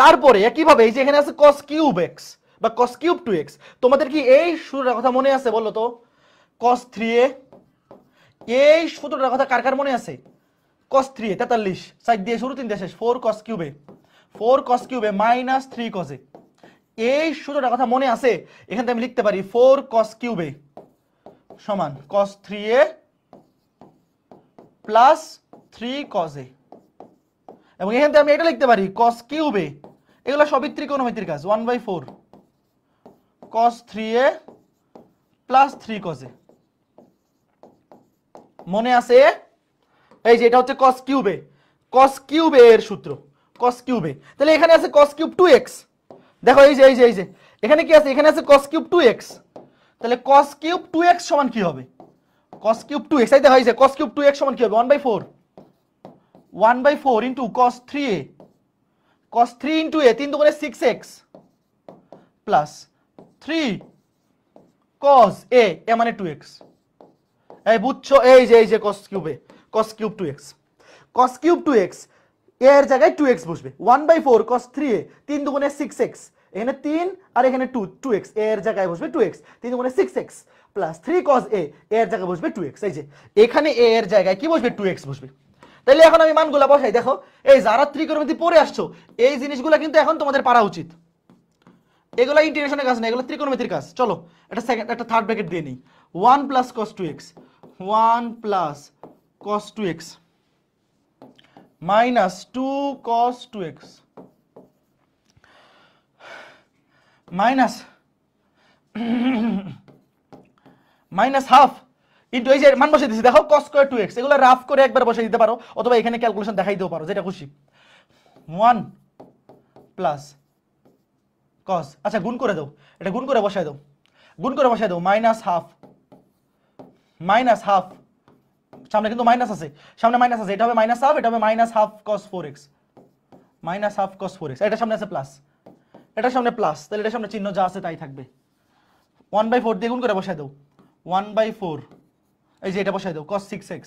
তারপরে একইভাবে এই যে এখানে আছে cos কিউব x বা cos কিউব 2x, তোমাদের কি এই সূত্রটার কথা মনে আছে বলো তো, cos 3a, এই সূত্রটার কথা কার কার মনে আছে, cos 3a 43 সাইড দিয়ে শুরু 3 দিয়ে শেষ, 4 cos কিউবে 4 cos কিউবে মাইনাস 3 cos a, এই সূত্রটার কথা মনে আছে, এখান থেকে আমি লিখতে পারি 4 cos কিউবে সমান cos 3a plus 3 cos a, এবং এখান থেকে আমি এটা লিখতে পারি cos কিউবে, এগুলো সবই ত্রিকোণমিতির কাজ, 1/4 cos 3a plus 3 cos a। মনে আছে, এই যে এটা হচ্ছে cos কিউবে, cos কিউবে এর সূত্র cos কিউবে, তাহলে এখানে আছে cos কিউব 2x, দেখো এই যে এখানে কি আছে, এখানে আছে cos কিউব 2x, তাহলে cos কিউব 2x সমান কি হবে, cos কিউব 2x, এই দেখো এই যে cos কিউব 2x সমান কি হবে 1/4 into cos 3a cos 3 into a 3 দুগুণে 6x প্লাস 3 cos a এ মানে 2x। এই বুঝছো, এই যে cos cube a, cos cube 2x, cos cube 2x a এর জায়গায় 2x বসবে। 1/4 cos 3a 3 দুগুণে 6x, এখানে 3 আর এখানে 2x, a এর জায়গায় বসবে 2x, 3 দুগুণে 6x প্লাস 3 cos a এর জায়গায় বসবে 2x। এই যে এখানে a এর জায়গায় কি বসবে 2x বসবে। তাহলে এখন আমি মানগুলা বসাই। দেখো এই যারা ত্রিকোণমিতি পড়ে আসছো এই জিনিসগুলো কিন্তু এখন তোমাদের পারা উচিত। এগুলা ইন্টিগ্রেশনের কাজ না, এগুলো ত্রিকোণমিতির কাজ। চলো এটা সেকেন্ড একটা থার্ড ব্র্যাকেট দিয়ে নিই। 1 plus cos 2x 1 plus cos 2x minus 2 cos 2x minus minus half into এই যে মান বসে দিছি। দেখো cos স্কয়ার 2x এগুলো রাফ করে একবার বসে দিতে পারো, অথবা এখানে ক্যালকুলেশন দেখাই দিতে পারো, যেটা খুশি। 1 প্লাস cos, আচ্ছা গুণ করে দাও, এটা গুণ করে বসায় দাও, গুণ করে বসায় দাও। মাইনাস হাফ সামনে কিন্তু মাইনাস আছে, সামনে মাইনাস আছে, এটা হবে মাইনাস হাফ, এটা হবে minus half cos 4x minus half cos 4x। এটা সামনে আছে প্লাস, এটা সামনে প্লাস, তাহলে এটা সামনে চিহ্ন যা আছে তাই থাকবে। 1/4 দিয়ে গুণ করে বসায় দাও। 1/4 এই যে এটা বসায় দাও cos 6x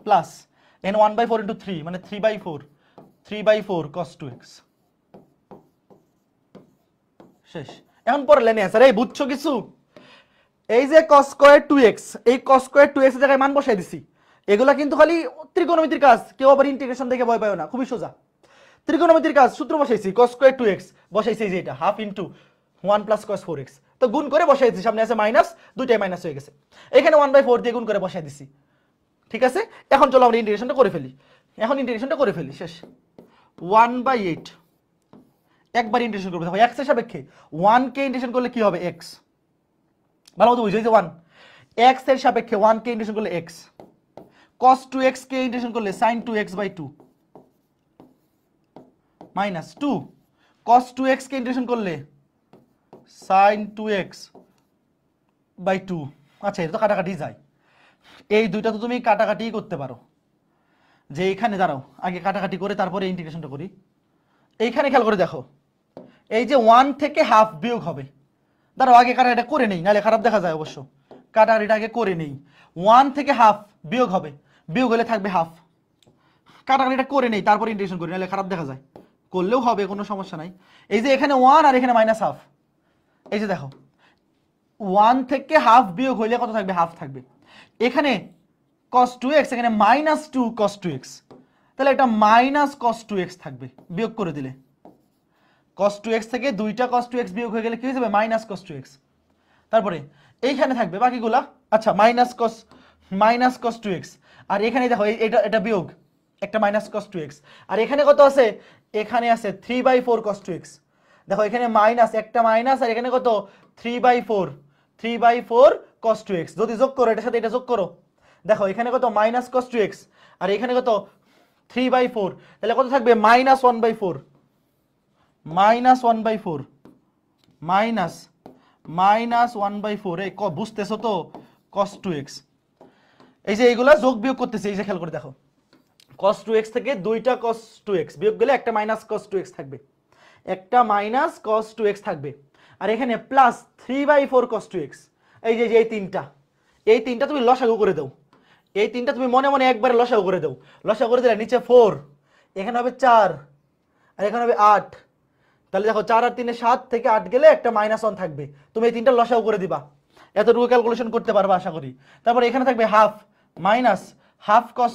plus N 1/4 into 3 মানে 3/4 cos 2x শেষ। এখন পরে লেনে আছে। এই বুঝছো কিছু? এই যে cos স্কয়ার 2x, এই cos স্কয়ার 2x এর জায়গায় মান বসাই দিছি। এগুলা কিন্তু খালি ত্রিকোণমিতির কাজ, কেউ আবার ইন্টিগ্রেশন দেখে ভয় পায় না, খুবই সোজা। ত্রিকোণমিতির কাজ, সূত্র বসাইছি cos স্কয়ার 2x বসাইছি যে এটা half into 1 plus cos 4x, তো গুণ করে বসাইছি, সামনে আছে মাইনাস, দুইটাই মাইনাস হয়ে গেছে। এখানে 1/4 দিয়ে গুণ করে বসাই দিছি, ঠিক আছে। এখন চলো আমরা ইন্টিগ্রেশনটা করে ফেলি, শেষ। 1/8 একবার ইন্টিগ্রেশন করব। দেখো x এর সাপেক্ষে 1 কে ইন্টিগ্রেশন করলে কি হবে x, ভালো মতো বুঝো, এই যে 1 x এর সাপেক্ষে 1 কে ইন্টিগ্রেশন করলে x, cos 2x কে ইন্টিগ্রেশন করলে sin 2x/2 minus 2 cos 2x কে ইন্টিগ্রেশন করলে sin 2x/2। আচ্ছা এটা তো কাটাকাটি যায়, এই দুইটা তো তুমি কাটাকাটি করতে পারো। যে এইখানে দাঁড়াও, আগে কাটাকাটি করে তারপরে ইন্টিগ্রেশনটা করি। এইখানে খেয়াল করে দেখো, এই যে 1 থেকে হাফ বিয়োগ হবে, দাঁড়াও আগে কাটাকাটিটা করে নেই, নাহলে খারাপ দেখা যায়। অবশ্য কাটাকাটিটা আগে করে নেই। 1 থেকে হাফ বিয়োগ হবে, বিয়োগ হলে থাকবে হাফ। কাটাকাটিটা করে নেই তারপরে ইন্টিগ্রেশন করি, নাহলে খারাপ দেখা যায়। করলেও হবে, কোনো সমস্যা নাই। এই যে এখানে 1 আর এখানে মাইনাস হাফ, এই যে দেখো 1 থেকে হাফ বিয়োগ হইলে কত থাকবে, হাফ থাকবে। এখানে cos 2x, এখানে মাইনাস 2 cos 2x, তাহলে এটা মাইনাস cos 2x থাকবে বিয়োগ করে দিলে। cos 2x থেকে দুইটা cos 2x বিয়োগ হয়ে গেলে কি হয়ে যাবে, মাইনাস cos 2x। তারপরে এইখানে থাকবে বাকিগুলা, আচ্ছা মাইনাস cos 2x, আর এখানে দেখো এটা বিয়োগ, একটা মাইনাস cos 2x, আর এখানে কত আছে, এখানে আছে 3/4 cos 2x। দেখো এখানে মাইনাস, একটা মাইনাস, আর এখানে কত 3/4 cos 2x। যদি যোগ করো এটার সাথে এটা যোগ করো, দেখো এখানে কত মাইনাস cos 2x, আর এখানে কত 3/4, তাহলে কত থাকবে মাইনাস 1/4 এই বুঝতেছো তো cos 2x। এই যে এইগুলা যোগ বিয়োগ করতেছে, এই যে খেয়াল করে দেখো cos 2x থেকে দুইটা cos 2x বিয়োগ গেলে একটা মাইনাস cos 2x থাকবে, একটা মাইনাস cos 2x থাকবে, আর এখানে প্লাস 3/4 cos 2x। এই যে এই তিনটা তুমি লসাগু করে দাও, এই তিনটা তুমি মনে মনে একবারে লসাগু করে দাও। লসাগু করে দিলে নিচে 4, এখানে হবে 4, আর এখানে হবে 8। তাহলে দেখো 4 আর 3 7 থেকে 8 গেলে একটা মাইনাস 1 থাকবে, তুমি এই তিনটা লসাগু করে দিবা। এতটুকু ক্যালকুলেশন করতে পারবা আশা করি। তারপর এখানে থাকবে half minus half cos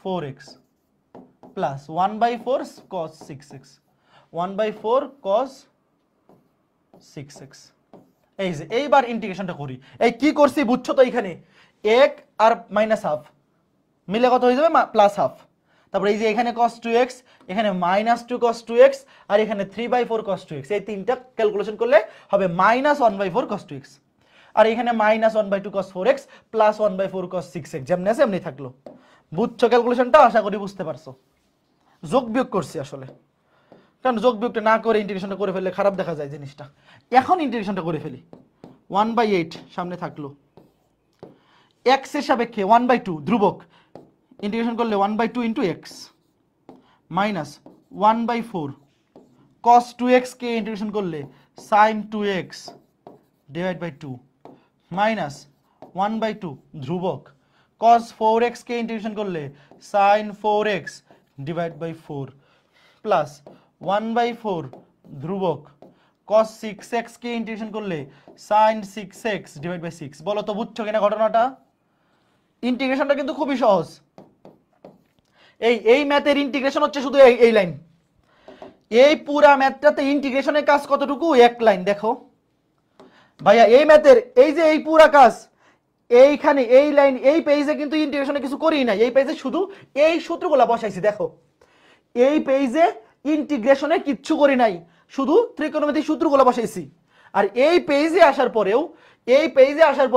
4x plus 1/4 cos 6x 1/4 cos 6x। এই যে এইবার ইন্টিগ্রেশনটা করি। এই কি করছি বুঝছো তো? এইখানে 1 আর মাইনাস হাফ মিলে কত হয়ে যাবে, প্লাস হাফ। তারপর এই যে এখানে cos 2x, এখানে মাইনাস 2 cos 2x, আর এখানে 3/4 cos 2x। এই তিনটা ক্যালকুলেশন করলে হবে মাইনাস 1/4 cos 2x, আর এখানে minus 1/2 cos 4x plus 1/4 cos 6x। যেমনি আছে এমনি থাকলো। বুঝছো ক্যালকুলেশনটা? আশা করি বুঝতে পারছো। যোগ বিয়োগ করছি আসলে, কারণ যোগ বিয়োগটা না করে ইন্টিগ্রেশনটা করে ফেললে খারাপ দেখা যায় জিনিসটা। এখন ইন্টিগ্রেশনটা করে ফেলি। 1/8 সামনে থাকলো, x এর সাপেক্ষে 1/2 ধ্রুবক, ইন্টিগ্রেশন করলে 1/2 into X minus 1/4 cos 2x কে ইন্টিগ্রেশন করলে sin 2x divide by 2 minus 1/2 ধ্রুবক cos 4x কে ইন্টিগ্রেশন করলে sin 4x divide by 4 plus 1/4 ধ্রুবক cos 6x কে ইন্টিগ্রেশন করলে sin 6x ডিভাইড বাই 6। বলো তো বুঝছো কিনা ঘটনাটা? ইন্টিগ্রেশনটা কিন্তু খুবই সহজ। এই ম্যাথের ইন্টিগ্রেশন হচ্ছে শুধু এই লাইন। এই পুরা ম্যাথটাতে ইন্টিগ্রেশনের কাজ কতটুকু? এক লাইন। দেখো ভাইয়া এই ম্যাথের এই যে এই পুরা কাজ এইখানে এই লাইন এই পেজে কিন্তু ইন্টিগ্রেশনে কিছু করি নাই। এই পেজে শুধু এই সূত্রগুলো বসাইছি। দেখো এই পেজে ইন্টিগ্রেশনে কিচ্ছু করি নাই, শুধু ত্রিকোণমিতিক সূত্রগুলো বসাইছি। আর এই পেজে আসার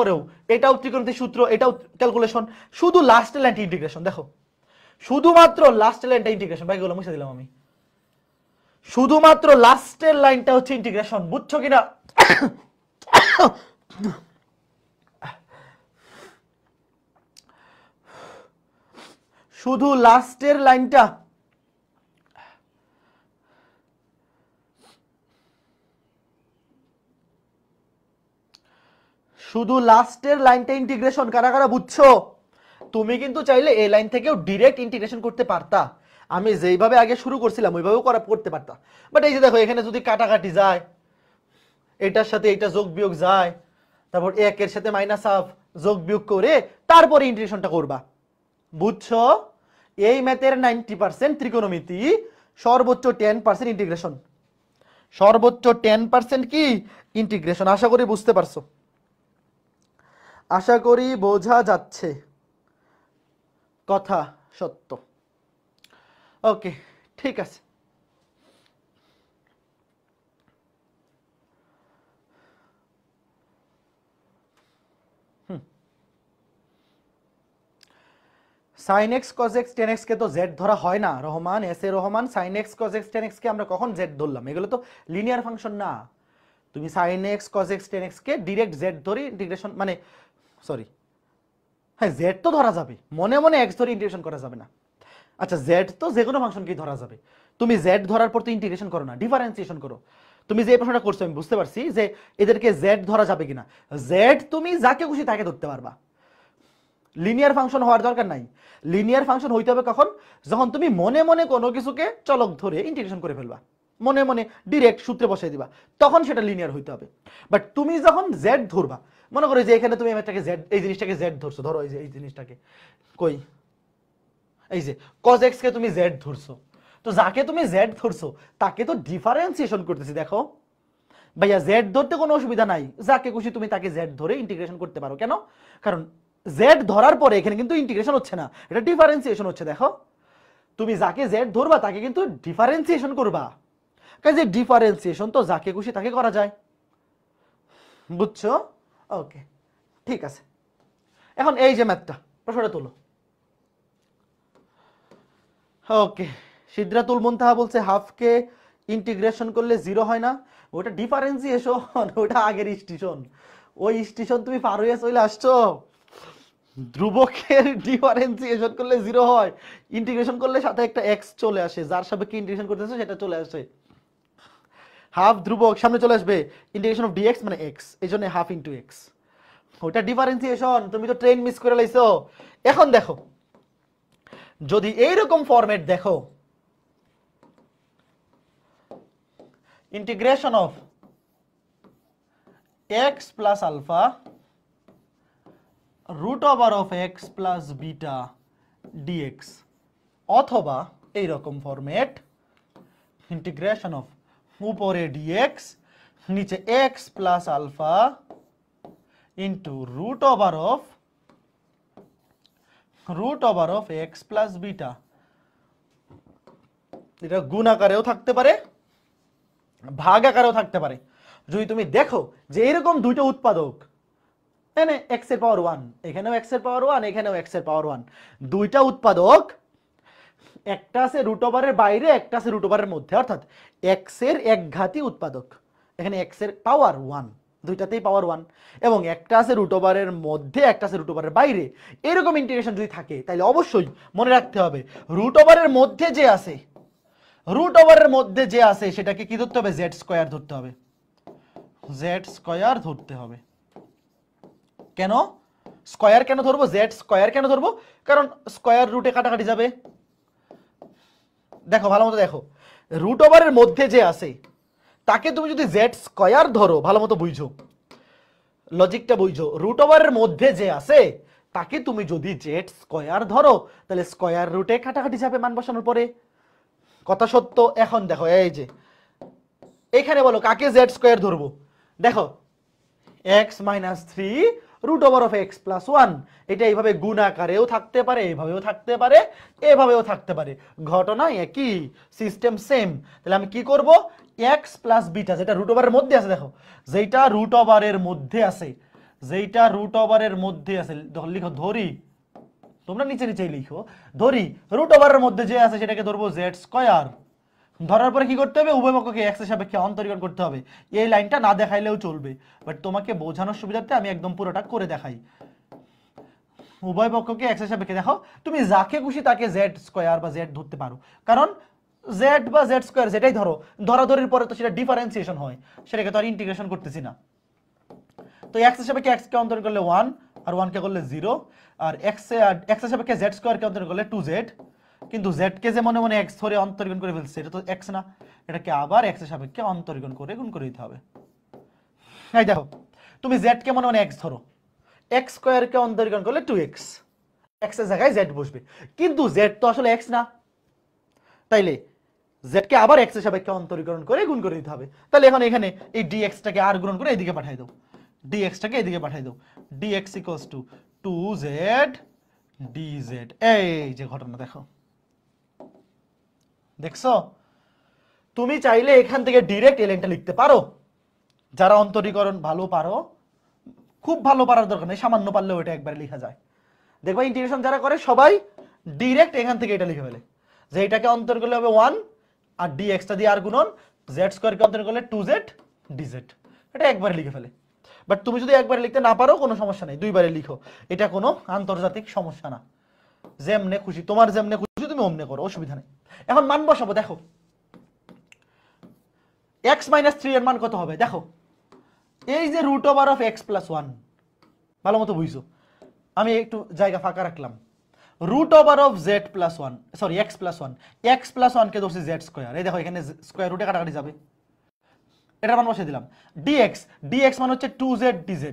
পরেও এটাও ত্রিকোণমিতিক সূত্র, এটাও ক্যালকুলেশন, শুধু লাস্টের লাইনটা ইন্টিগ্রেশন। দেখো শুধুমাত্র লাস্টের লাইনটা ইন্টিগ্রেশন। বাকিগুলো মুছে দিলাম আমি। শুধুমাত্র লাস্টের লাইনটা হচ্ছে ইন্টিগ্রেশন। বুঝছো কিনা? শুধু লাস্টের লাইনটা ইন্টিগ্রেশন। কারা কারা বুঝছো? তুমি কিন্তু চাইলে এই লাইন থেকেও ডিরেক্ট ইন্টিগ্রেশন করতে পারতা। আমি যেইভাবে আগে শুরু করছিলাম ওইভাবেও করতে পারতা। বাট এই যে দেখো এখানে যদি কাটাকাটি যায়, এটার সাথে এটা যোগ বিয়োগ যায়, তারপর একের সাথে মাইনাস হাফ যোগ বিয়োগ করে তারপরে ইন্টিগ্রেশনটা করবা। বুঝছো? এই ম্যাথের 90% ত্রিকোণমিতি, সর্বোচ্চ 10% ইন্টিগ্রেশন। সর্বোচ্চ 10% কি ইন্টিগ্রেশন। আশা করি বুঝতে পারছো, আশা করি বোঝা যাচ্ছে, কথা সত্য। ওকে ঠিক আছে। sin x cos x tan x কে তো z ধরা হয় না Rahman, S A Rahman. sin x cos x tan x কে আমরা কখন z ধরলাম? এগুলো তো লিনিয়ার ফাংশন না। তুমি sin x cos x tan x কে ডাইরেক্ট z ধরে ইন্টিগ্রেশন, মানে সরি হ্যাঁ z তো ধরা যাবে, মনে মনে x ধরে ইন্টিগ্রেশন করা যাবে না। আচ্ছা z তো যে কোনো ফাংশনকেই ধরা যাবে। তুমি z ধরার পর তো ইন্টিগ্রেশন করো না, ডিফারেন্সিয়েশন করো। তুমি যে প্রশ্নটা করছো আমি বুঝতে পারছি যে এদেরকে z ধরা যাবে কিনা। z তুমি যাকে খুশি তাকে ধরতে পারবা, লিনিয়ার ফাংশন হওয়ার দরকার নাই। লিনিয়ার ফাংশন হইতে হবে কখন? যখন তুমি মনে মনে কোনো কিছুকে চলক ধরে ইন্টিগ্রেশন করে ফেলবা, মনে মনে ডিরেক্ট সূত্রে বসাই দিবা, তখন সেটা লিনিয়ার হইতে হবে। বাট তুমি যখন জেড ধরবা, মনে করো যে এখানে তুমি এটাকে জেড, এই জিনিসটাকে জেড ধরছো, ধরো এই যে এই জিনিসটাকে কই, এই যে cos x কে তুমি জেড ধরছো, তো যাকে তুমি জেড ধরছো তাকে তো ডিফারেন্সিয়েশন করতেছি। দেখো ভাইয়া জেড ধরতে কোনো অসুবিধা নাই, যাকে খুশি তুমি তাকে জেড ধরে ইন্টিগ্রেশন করতে পারো। কেন? কারণ জেড ধরার পরে এখানে কিন্তু ইন্টিগ্রেশন হচ্ছে না, এটা ডিফারেন্সিয়েশন হচ্ছে। দেখো তুমি যাকে জেড ধরবা তাকে কিন্তু ডিফারেন্সিয়েশন করবা, কাজে ডিফারেন্সিয়েশন তো যাকে খুশি তাকে করা যায়। বুঝছো? ওকে ঠিক আছে। এখন এই যে ম্যাথটা, প্রশ্নটা তোলো। ওকে, সিদ্ধাতুল মুনতাহা বলছে হাফকে ইন্টিগ্রেশন করলে জিরো হয় না। ওটা ডিফারেন্সিয়েশন, ওটা আগের স্টেশন। ওই স্টেশন তুমি পার হয়ে চলে আসছো। ধ্রুবকের ডিফারেন্সিয়েশন করলে জিরো হয়, ইন্টিগ্রেশন করলে সাথে একটা এক্স চলে আসে, যার সাপেক্ষে ইন্টিগ্রেশন করতেছে সেটা চলে আসে। হাফ ধ্রুবক সামনে চলে আসবে, ইন্টিগ্রেশন অফ ডিএক্স মানে এক্স, এই জন্য হাফ ইন্টু এক্স। ওটা ডিফারেন্সিয়েশন, তুমি তো ট্রেন মিস করে লাইছো। এখন দেখো যদি এইরকম ফরম্যাট দেখো, integration of x plus alpha root over of x plus beta dx, অথবা এইরকম ফরম্যাট ইন্টিগ্রেশন অফ উপরে ডিএক্স নিচে x plus alpha into root over of x plus beta. এটা গুণ আকারেও থাকতে পারে, ভাগ আকারেও থাকতে পারে। যদি তুমি দেখো যে এরকম দুইটা উৎপাদক, এখানে এক্স এর পাওয়ার 1, এখানেও এক্স এর পাওয়ার 1, এখানেও এক্স এর পাওয়ার 1, দুইটা উৎপাদক, একটা আছে রুট ওভারের বাইরে, একটা আছে রুট ওভারের মধ্যে, অর্থাৎ এক্স এর একঘাতী উৎপাদক। এখানে এক্স এর পাওয়ার 1, দুইটাতেই পাওয়ার 1, এবং একটা আছে রুট ওভারের মধ্যে, একটা আছে রুট ওভারের বাইরে। এরকম ইন্টিগ্রেশন যদি থাকে তাহলে অবশ্যই মনে রাখতে হবে রুট ওভারের মধ্যে যে আছে, রুট ওভারের মধ্যে যে আছে সেটাকে কি ধরতে হবে, জেড স্কয়ার ধরতে হবে, জেড স্কয়ার ধরতে হবে। কেন স্কয়ার কেন ধরবো, জেড স্কয়ার কেন ধরবো, কারণ স্কয়ার রুটে কাটাকাটি যাবে। দেখো ভালো মতো দেখো, রুট ওভারের মধ্যে যে আছে তাকে তুমি যদি জেড স্কয়ার ধরো, ভালো মতো বুঝো, লজিকটা বুঝো, রুট ওভারের মধ্যে যে আছে তাকে তুমি যদি জেড স্কয়ার ধরো তাহলে স্কয়ার রুটে কাটাকাটি যাবে মান বসানোর পরে, কথা সত্য। এখন দেখো এই যে এখানে বলো কাকে জেড স্কয়ার ধরবো, দেখো x minus 3 root over of x plus 1, এটা এইভাবে গুণ আকারেও থাকতে পারে, এইভাবেও থাকতে পারে, এভাবেও থাকতে পারে, ঘটনা একই, সিস্টেম সেম। তাহলে আমি কি করব, এক্স প্লাস বিটা যেটা রুট ওভারের মধ্যে আছে, দেখো যেটা রুট ওভারের মধ্যে আছে, যেটা রুট ওভারের মধ্যে আছে, লিখো ধরি, তোমরা নিচে নিচেই লিখো, ধরি রুট ওভারের মধ্যে যে আছে সেটাকে ধরবো জেড স্কয়ার। ধরার পরে কি করতে হবে, উভয় পক্ষকে এক্স এর সাপেক্ষে অন্তরীকরণ করতে হবে। এই লাইনটা না দেখাইলেও চলবে, বাট তোমাকে বোঝানোর সুবিধার্থে আমি একদম পুরোটা করে দেখাই। উভয় পক্ষকে এক্স এর সাপেক্ষে, দেখো তুমি যাকে খুশি তাকে জেড স্কয়ার বা জেড ধরতে পারো, কারণ জেড বা জেড স্কয়ার যেটাই ধরো, ধরাধরির পরে তো সেটা ডিফারেন্সিয়েশন হয়, সেটাকে তো আর ইন্টিগ্রেশন করতেছি না। তো এক্স এর সাপেক্ষে এক্স কে অন্তরীকরণ করলে 1, আর 1 কে করলে 0, আর এক্স এর সাপেক্ষে জেড স্কয়ার কে অন্তরীকরণ করলে 2z, কিন্তু জেড কে যে মনে মনে এক্স ধরে অন্তরীকরণ করে ফেলছে, এটা তো এক্স না, এটাকে আবার এক্স এর সাপেক্ষে অন্তরীকরণ করে গুণ করে দিতে হবে। এই দেখো তুমি জেড কে মনে মনে এক্স ধরো, এক্স স্কয়ার কে অন্তরীকরণ করলে 2x, এক্স এর জায়গায় জেড বসবে, কিন্তু জেড তো আসলে এক্স না, তাইলে জেড কে আবার এক্স এর সাপেক্ষে অন্তরীকরণ করে গুণ করে দিতে হবে। তাহলে এখন এখানে এই dx টাকে আর গুণ করে এদিকে পাঠিয়ে দাও, dx টাকে এদিকে পাঠিয়ে দাও, dx equals to 2z dz। এই যে ঘটনা দেখো, দেখছো, তুমি চাইলে এখান থেকে ডাইরেক্ট এই লাইনটা লিখতে পারো, যারা অন্তরীকরণ ভালো পারো, খুব ভালো পারার দরকার নেই, সামান্য পারলেও এটা একবার লেখা যায়। দেখবা ইন্টিগ্রেশন যারা করে সবাই ডাইরেক্ট এখান থেকে এটা লিখে ফেলে, যে এটাকে অন্তর করলে হবে 1, আর dx টা দিয়ে আর গুণন, z স্কয়ার কে অন্তর করলে 2z dz, এটা একবার লিখে ফেলে। বাট তুমি যদি একবার লিখতে না পারো কোনো সমস্যা নেই, দুইবারে লিখো, এটা কোনো আন্তর্জাতিক সমস্যা না, যেমনে খুশি, তোমার যেমনে খুশি তুমি অমনে করো, অসুবিধা নেই। এখন মান বসাবো, দেখো x মাইনাস 3 এর মান কত হবে, দেখো এই যে root over of x plus 1, ভালো মতো বুঝছো, আমি একটু জায়গা ফাঁকা রাখলাম, root over of z plus 1, sorry x plus 1, x plus 1 কে ধরছি জেড স্কয়ার, এই দেখো এখানে স্কয়ার রুটে কাটাকাটি যাবে, এটার মান বসিয়ে দিলাম, dx মান হচ্ছে 2z dz।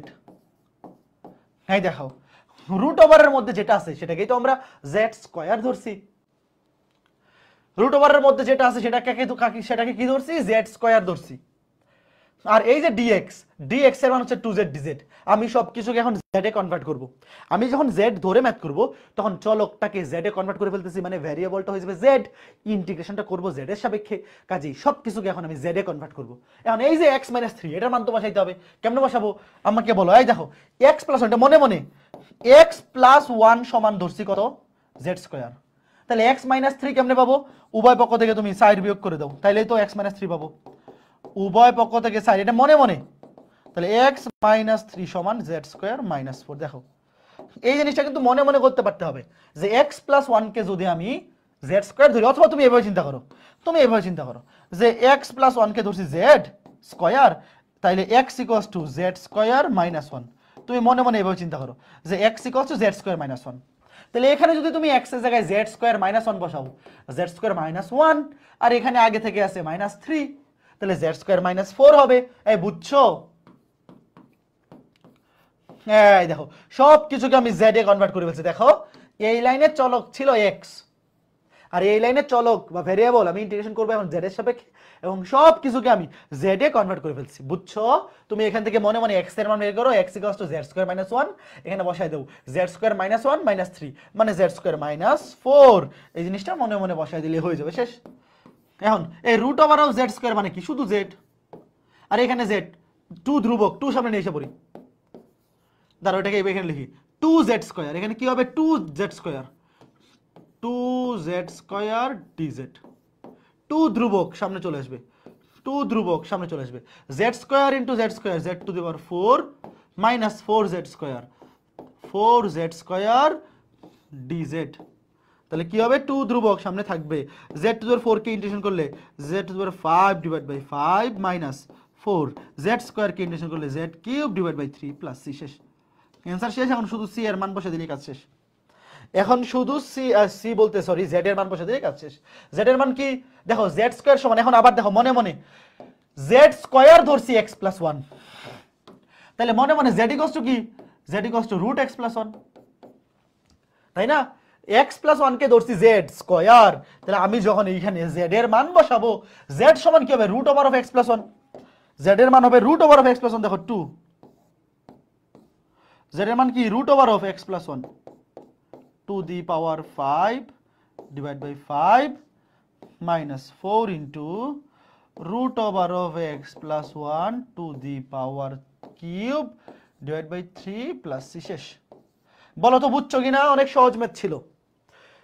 এই দেখো রুট ওভারের মধ্যে যেটা আছে সেটাকেই তো আমরা জেড স্কয়ার ধরছি, রুট ওভারের মধ্যে যেটা আছে সেটাকে কি ধরছি, জেড স্কয়ার ধরছি। আর এই যে dx এর মান হচ্ছে 2z dz, আমি সবকিছুকে এখন z এ কনভার্ট করব। আমি যখন z ধরে ম্যাথ করব তখন চলকটাকে z এ কনভার্ট করে ফেলতেছি, মানে ভ্যারিয়েবলটা হয়ে যাবে z, ইন্টিগ্রেশনটা করব z এর সাপেক্ষে, কাজেই সবকিছুকে এখন আমি z এ কনভার্ট করব। এখন এই যে x - 3 এটার মান তো বসাইতে হবে, কেমনে বসাবো আমাকে বলো। এই দেখো x + 1, এটা মনে মনে x + 1 সমান ধরছি কত, z স্কয়ার। তাহলে x - 3 কেমনে পাবো, উভয় পক্ষ থেকে তুমি 4 বিয়োগ করে দাও, তাইলেই তো x - 3 পাবো, উভয় পক্ষ থেকে 4, এটা মনে মনে। তাহলে x - 3 সমান z স্কয়ার - 4। দেখো এই জিনিসটা কিন্তু মনে মনে করতে পারতে হবে, যে x + 1 কে যদি আমি z স্কয়ার ধরি, অথবা তুমি এভাবে চিন্তা করো, যে x + 1 কে ধরছি z স্কয়ার, তাইলে x = z স্কয়ার - 1। তুমি মনে মনে এভাবে চিন্তা করো যে x = z স্কয়ার - 1। তাহলে এখানে যদি তুমি x এর জায়গায় z স্কয়ার - 1 বসাও, z স্কয়ার - 1, আর এখানে আগে থেকে আছে -3, তাহলে z স্কয়ার - 4 হবে। এই বুঝছো, এই দেখো সব কিছুকে আমি z এ কনভার্ট করে ফেলছি। দেখো এই লাইনের চলক ছিল x, আর এই লাইনের চলক বা ভেরিয়েবল আমি ইন্টিগ্রেশন করব এখন z এর সাপেক্ষে, এবং সব কিছুকে আমি z এ কনভার্ট করে ফেলছি। বুঝছো, তুমি এখান থেকে মনে মনে x এর মান বের করো, x = z স্কয়ার - 1, এখানে বসাই দাও z স্কয়ার - 1 - 3 মানে z স্কয়ার - 4, এই জিনিসটা মনে মনে বসাই দিলে হয়ে যাবে, শেষ। এখন এই root over of z square মানে কি, শুধু জেড, আর এখানে জেড 2 ধ্রুবক, 2 সামনে নিয়ে এসে পড়ি, দাঁড়াও এটাকে এখানে লিখি 2z স্কয়ার, এখানে কি হবে 2z square, 2z square dz, 2 ধ্রুবক সামনে চলে আসবে, টু ধ্রুবক সামনে চলে আসবে z square into z square Z to the power 4 minus 4z square 4z square dz. তাহলে কি হবে, টু ধ্রুবক সামনে থাকবে, জেড টু দি পাওয়ার 4 কে ইন্টিগ্রেশন করলে Z to the power 5 divide by 5 minus 4 z square কে ইন্টিগ্রেশন করলে z cube divide by 3 plus c. শেষ, অ্যান্সার শেষ। এখন শুধু সি এর মান বসে দিলেই কাজ শেষ। এখন শুধু সি বলতে সরি জেড এর মান বসে দিলেই কাজ শেষ। জেড এর মান কি দেখো, জেড স্কোয়ার সমান, এখন আবার দেখো মনে মনে জেড স্কোয়ার ধরছি এক্স প্লাস 1, তাহলে মনে মনে জেড ইকস টু কি, z equals to root x plus 1, তাই না? এক্স প্লাস 1 কে ধরছি জেড স্কোয়ার, তাহলে আমি যখন এইখানে জেড এর মান বসাবো জেড সমান কি হবে, root over of x plus 1, z এর মান হবে root over of x plus 1, দেখো 2, জেড এর মান কি root over of x plus 1 to the power 5 divide by 5 minus 4 into root over of x plus 1 to the power cube divide by 3 plus c. শেষ। বলো তো বুঝছো কিনা? অনেক সহজ ম্যাথ ছিল।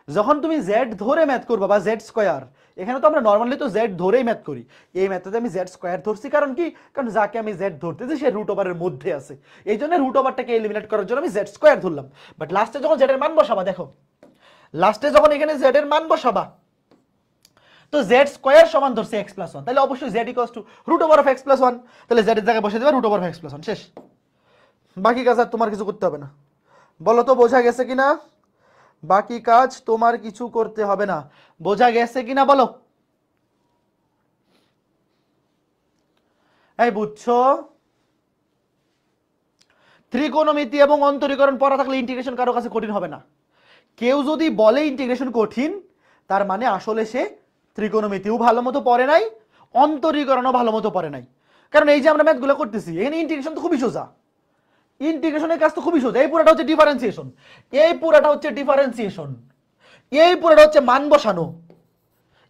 যখন তুমি জেড ধরে ম্যাথ করবা বা জেড স্কোয়ার, এখানে তো আমরা নর্মালি তো জেড ধরেই ম্যাথ করি, এই ম্যাথে আমি জেড স্কোয়ার ধরছি কারণ কি, কারণ যাকে আমি জেড ধরতেছি সে রুট ওভারের মধ্যে আছে, এই জন্য রুট ওভারটাকে এলিমিনেট করার জন্য আমি জেড স্কোয়ার ধরলাম। বাট লাস্টে যখন জেড এর মান বসাবা, দেখো লাস্টে যখন এখানে জেড এর মান বসাবা তো জেড স্কোয়ার সমান ধরছে এক্স প্লাস 1, তাহলে অবশ্যই z equals to root over of x plus 1, তাহলে জেড এর জায়গায় বসে দেবে root over of x plus 1। শেষ। বাকি কাজ আর তোমার কিছু করতে হবে না। বলো তো বোঝা গেছে কিনা? বাকি কাজ তোমার কিছু করতে হবে না, বোঝা গেছে কিনা বলো? এই বুঝছো? ত্রিকোণমিতি এবং অন্তরীকরণ পড়া থাকলে ইন্টিগ্রেশন কারো কাছে কঠিন হবে না। কেউ যদি বলে ইন্টিগ্রেশন কঠিন, তার মানে আসলে সে ত্রিকোণমিতিও ভালো মতো পড়ে নাই, অন্তরীকরণও ভালো মতো পড়ে নাই। কারণ এই যে আমরা ম্যাথগুলো করতেছি, এখানে ইন্টিগ্রেশন তো খুবই সোজা, ইন্টিগ্রেশনের কাজ তো খুবই সোজা। এই পুরাটা হচ্ছে ডিফারেন্সিয়েশন, এই পুরাটা হচ্ছে ডিফারেন্সিয়েশন, এই পুরাটা হচ্ছে মান বসানো।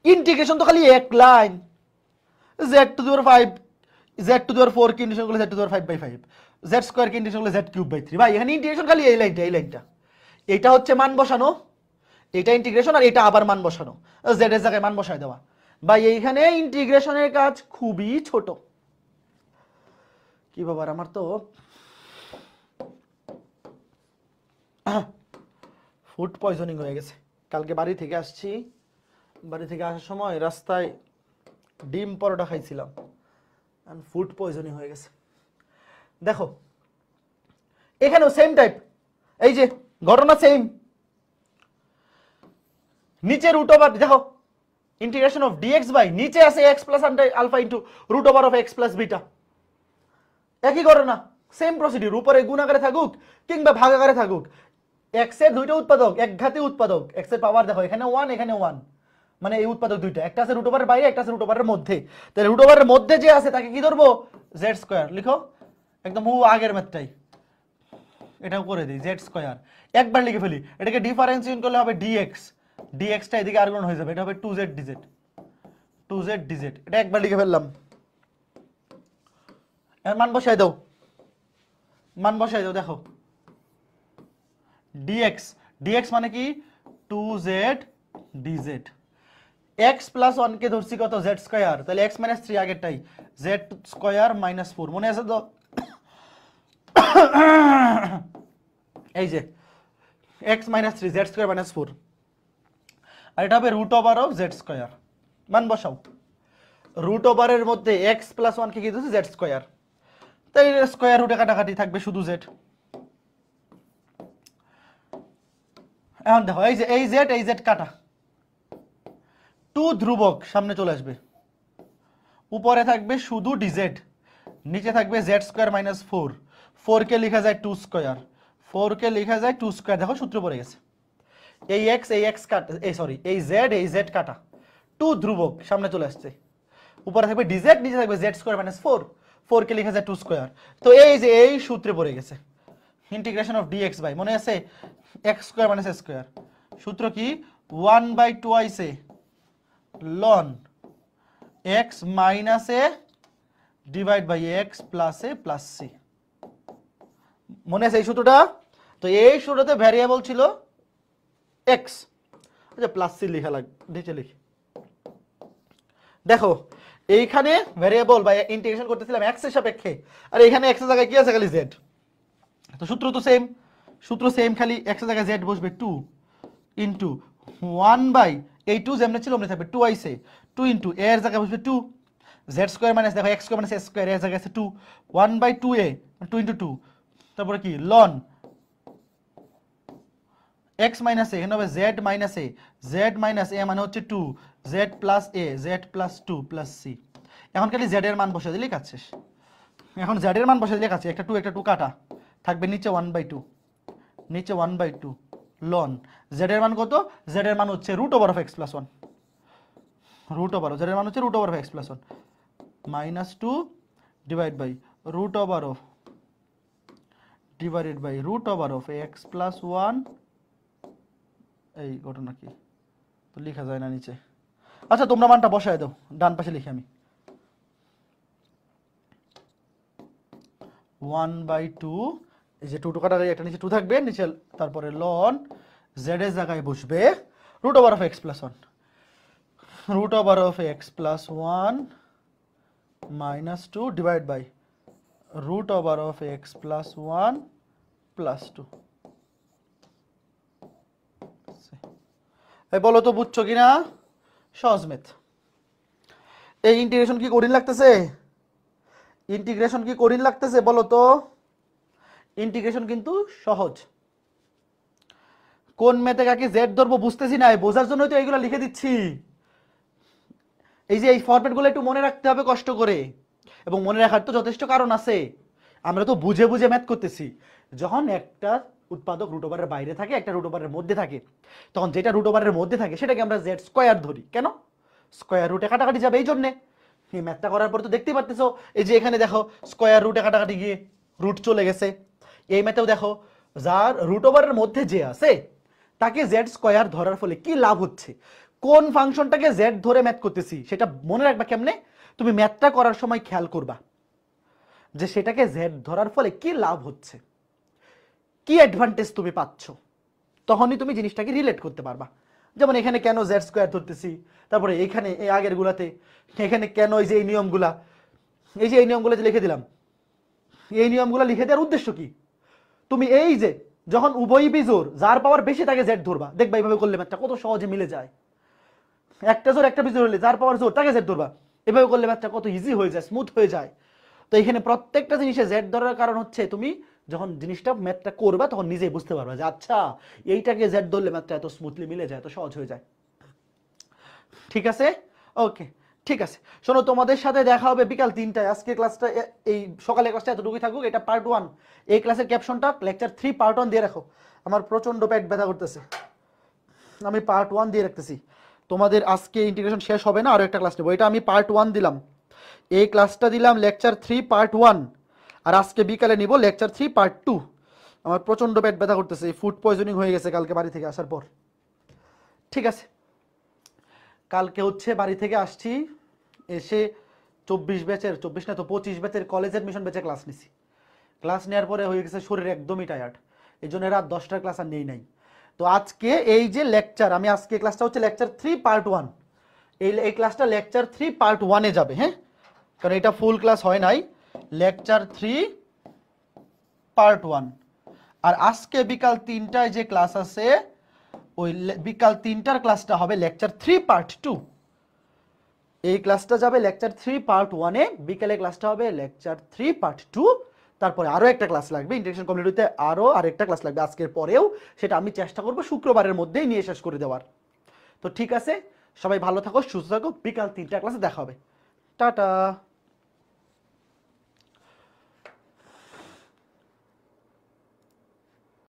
ইন্টিগ্রেশন তো খালি এক line, z to the power 5 z to the power 4 কে ইন্টিগ্রেশন করলে Z to the power 5 by 5, z square কে ইন্টিগ্রেশন করলে জেড কিউব বাই 3। ভাই এখানে ইন্টিগ্রেশন খালি এই লাইনটা, এই লাইনটা, এটা হচ্ছে মান বসানো, এটা ইন্টিগ্রেশন, আর এটা আবার মান বসানো, জেড এর জায়গায় মান বসায় দেওয়া। ভাই এইখানে ইন্টিগ্রেশনের কাজ খুবই ছোট। কি বাবার, আমার তো ফুড পয়জনিং হয়ে গেছে। কালকে বাড়ি থেকে আসছি, বাড়ি থেকে আসার সময় রাস্তায় ডিম পরোটা খাইছিলাম, ফুড পয়জনিং হয়ে গেছে। দেখো এখানেও সেম টাইপ, এই যে ঘটনা সেম। নিচে রুট ওভার, দেখো ইন্টিগ্রেশন অফ ডিএক্স বাই নিচে আছে x plus alpha into root over of x plus beta, একই ঘটনা, সেম প্রসিডিউর। উপরে গুণ আকারে থাকুক কিংবা ভাগ আকারে থাকুক, এক্স এর দুইটা উৎপাদক, একঘাতী উৎপাদক, এক্স এর পাওয়ার দেখো এখানে 1 এখানে 1, মানে এই উৎপাদক দুইটা, একটা আছে রুট ওভারের বাইরে, একটা আছে রুট ওভারের মধ্যে। তাহলে রুট ওভারের মধ্যে যে আছে তাকে কি ধরবো, জেড স্কোয়ার। লিখো একদম আগের ম্যাথটাই, এটাও করে দিই, জেড স্কোয়ার একবার লিখে ফেলি। এটাকে ডিফারেন্সিয়েট করলে হবে ডিএক্স, ডিএক্সটা এদিকে আর্গুমেন্ট হয়ে যাবে, এটা হবে 2z dz, 2z dz, এটা একবার লিখে ফেললাম। এর মান বসাই দাও, মান বসাই দাও। দেখো dx, dx মানে কি 2z dz, x প্লাস 1 কে ধরছি কত, z স্কয়ার, তাহলে x মাইনাস 3 আগেরটাই, z স্কয়ার মাইনাস 4, মনে আছে তো? এই যে x minus 3 z square minus 4, আর এটা হবে root over of z square. মান বসাও, রুট ওভারের মধ্যে x প্লাস 1 কে কি ধরছি, z স্কয়ার, তাই স্কয়ার রুটে কাটাকাটি থাকবে শুধু z। এখন দেখো এই যে এই z কাটা, 2 ধ্রুবক সামনে চলে আসবে, উপরে থাকবে শুধু dz, নিচে থাকবে z স্কয়ার মাইনাস 4, 4 কে লেখা যায় 2 স্কয়ার, 4 কে লেখা যায় 2 স্কয়ার। দেখো সূত্র পড়ে গেছে, এই x কাটা, এই সরি এই z কাটা, 2 ধ্রুবক সামনে চলে আসছে, উপরে থাকবে dz, নিচে থাকবে z স্কয়ার মাইনাস 4, 4 কে লেখা যায় 2 স্কয়ার। তো এই যে এই সূত্রে পড়ে গেছে, ইন্টিগ্রেশন অফ dx বাই, মনে আছে x square minus s square, সূত্র কি 1/2 ln x minus a divide by x plus a plus c, মনে আছে এই সূত্রটা? তো এই সূত্রতে ভ্যারিয়েবল ছিল x, আচ্ছা প্লাস c লেখা লাগবে, নিচে লিখি। দেখো এইখানে ভ্যারিয়েবল বা ইন্টিগ্রেশন করতেছিলাম এক্স এর সাপেক্ষে, আর এখানে এক্স এর জায়গায় কি আছে খালি জেড। তো সূত্র সেম খালি এক্স এর জায়গায় জেড বসবে 2 ইনটু 1/2 যেমন ছিল ওমনি থাকবে 2 আইছে 2 ইনটু এ এর জায়গায় বসবে 2 জেড স্কয়ার মাইনাস দেখো x square minus S square এর জায়গায় আছে 2 1/2 এ 2 ইনটু 2 তারপরে কি লন x মাইনাস এ এখানে হবে z মাইনাস এ z মাইনাস এ মানে হচ্ছে 2 z প্লাস এ z প্লাস 2 প্লাস সি। এখন খালি z এর মান বসে দিলেই কাজ শেষ। এখন z এর মান বসে দিলে কাজ, একটা 2 কাটা থাকবে নিচে 1/2 নিচে 1/2 লন z এর মান কত, z এর মান হচ্ছে root over of x plus 1 root over z এর মান হচ্ছে root over of x plus 1 minus 2 divide by root over of divided by root over of x plus 1। এই ঘটনা কি তো লেখা যায় না নিচে। আচ্ছা তোমরা মানটা বসায় দাও, ডান পাশে লিখি আমি 1/2 এই যে 2 কাটা একটা নিচে 2 থাকবে নিচে, তারপরে লন z এর জায়গায় বসবে root over of x plus 1 root over of x plus 1 minus 2 divide by root over of x plus 1 plus 2। এই বলো তো বুঝছো কিনা সহজ ম্যাথ। এই ইন্টিগ্রেশন কি কঠিন লাগতেছে, ইন্টিগ্রেশন কি কঠিন লাগতেছে বলো তো, ইন্টিগ্রেশন কিন্তু সহজ। কোন ম্যাথে কাকে জেড ধরবো বুঝতেছি না, বোঝার জন্যই তো এইগুলো লিখে দিচ্ছি। এই যে এই ফরম্যাটগুলো একটু মনে রাখতে হবে কষ্ট করে, এবং মনে রাখার তো যথেষ্ট কারণ আছে। আমরা তো বুঝে বুঝে ম্যাথ করতেছি। যখন একটা উৎপাদক রুট ওভারের বাইরে থাকে, একটা রুট ওভারের মধ্যে থাকে, তখন যেটা রুট ওভারের মধ্যে থাকে সেটাকে আমরা জেড স্কয়ার ধরি। কেন? স্কয়ার রুটে কাটাকাটি যাবে এই জন্যে। এই ম্যাথটা করার পর তো দেখতেই পারতেছো, এই যে এখানে দেখো স্কয়ার রুটে কাটাকাটি গিয়ে রুট চলে গেছে। এই ম্যাথেও দেখো যার রুট ওভারের মধ্যে যে আছে তাকে জেড স্কয়ার ধরার ফলে কি লাভ হচ্ছে, কোন ফাংশনটাকে জেড ধরে ম্যাথ করতেছি সেটা মনে রাখবা কেমনে, তুমি ম্যাথটা করার সময় খেয়াল করবা যে সেটাকে জেড ধরার ফলে কি লাভ হচ্ছে, কি অ্যাডভান্টেজ তুমি পাচ্ছ, তখনই তুমি জিনিসটাকে রিলেট করতে পারবা। যেমন এখানে কেন জেড স্কয়ার ধরতেছি, তারপরে এখানে এই আগের গুলাতে এখানে কেন এই যে এই নিয়মগুলা, এই যে এই নিয়মগুলো যে লিখে দিলাম, এই নিয়মগুলো লিখে দেওয়ার উদ্দেশ্য কি, তুমি এই যে যখন উভয় বিজোড় যার পাওয়ার বেশি তাকে জেড ধরবা, দেখবা এইভাবে করলে ম্যাথটা কত সহজে মিলে যায়। একটা জোর একটা বিজোড় হলে যার পাওয়ার জোর তাকে জেড ধরবা, এভাবে করলে ম্যাথটা কত ইজি হয়ে যায়, স্মুথ হয়ে যায়। তো এখানে প্রত্যেকটা জিনিসে জেড ধরার কারণ হচ্ছে তুমি যখন জিনিসটা ম্যাথটা করবা তখন নিজেই বুঝতে পারবা যে আচ্ছা এইটাকে জেড ধরলে ম্যাথটা এত স্মুথলি মিলে যায়, এত সহজ হয়ে যায়। ঠিক আছে, ওকে ঠিক আছে। শোনো তোমাদের সাথে দেখা হবে বিকাল 3টায়। আজকে ক্লাসটা এই সকালে ক্লাসটা এতটুকুই থাকুক, এটা পার্ট 1। এই ক্লাসের ক্যাপশনটা লেকচার 3 পার্ট 1 দিয়ে রাখো। আমার প্রচন্ড পেট ব্যথা করতেছে, আমি পার্ট 1 দিয়ে রাখতেছি। তোমাদের আজকে ইন্টিগ্রেশন শেষ হবে না, আরো একটা ক্লাস নেবো। এটা আমি পার্ট 1 দিলাম, এই ক্লাসটা দিলাম লেকচার 3 পার্ট 1, আর আজকে বিকালে নিব লেকচার 3 পার্ট 2। আমার প্রচন্ড পেট ব্যথা করতেছে, ফুড পয়জনিং হয়ে গেছে কালকে বাড়ি থেকে আসার পর। ঠিক আছে, কালকে হচ্ছে বাড়ি থেকে আসছি, এসে 24 ব্যাচের 24 না তো 25 ব্যাচের কলেজ অ্যাডমিশন ব্যাচে ক্লাস নিছি। ক্লাস নেওয়ার পরে হয়ে গেছে শরীর একদমই টায়ার্ড, এই জন্য রাত 10টার ক্লাস আর নেই নাই। তো আজকে এই যে লেকচার, আমি আজকে ক্লাসটা হচ্ছে লেকচার 3 পার্ট 1, এই ক্লাসটা লেকচার 3 পার্ট 1-এ যাবে। হ্যাঁ, কারণ এটা ফুল ক্লাস হয় নাই, লেকচার 3 পার্ট 1। আর আজকে বিকাল 3টায় যে ক্লাস আছে ওই বিকাল 3টার ক্লাসটা হবে লেকচার 3 পার্ট 2। এই ক্লাসটা যাবে লেকচার 3 পার্ট 1-এ, বিকালে ক্লাসটা হবে লেকচার 3 পার্ট 2। তারপরে আরো একটা ক্লাস লাগবে ইন্টিগ্রেশন কমপ্লিট হতে, আরো আরেকটা ক্লাস লাগবে আজকের পরেও, সেটা আমি চেষ্টা করব শুক্রবারের মধ্যেই নিয়ে শেষ করে দেওয়ার। তো ঠিক আছে, সবাই ভালো থাকো, সুস্থ থাকো, বিকাল 3টা ক্লাসে দেখা হবে, টাটা।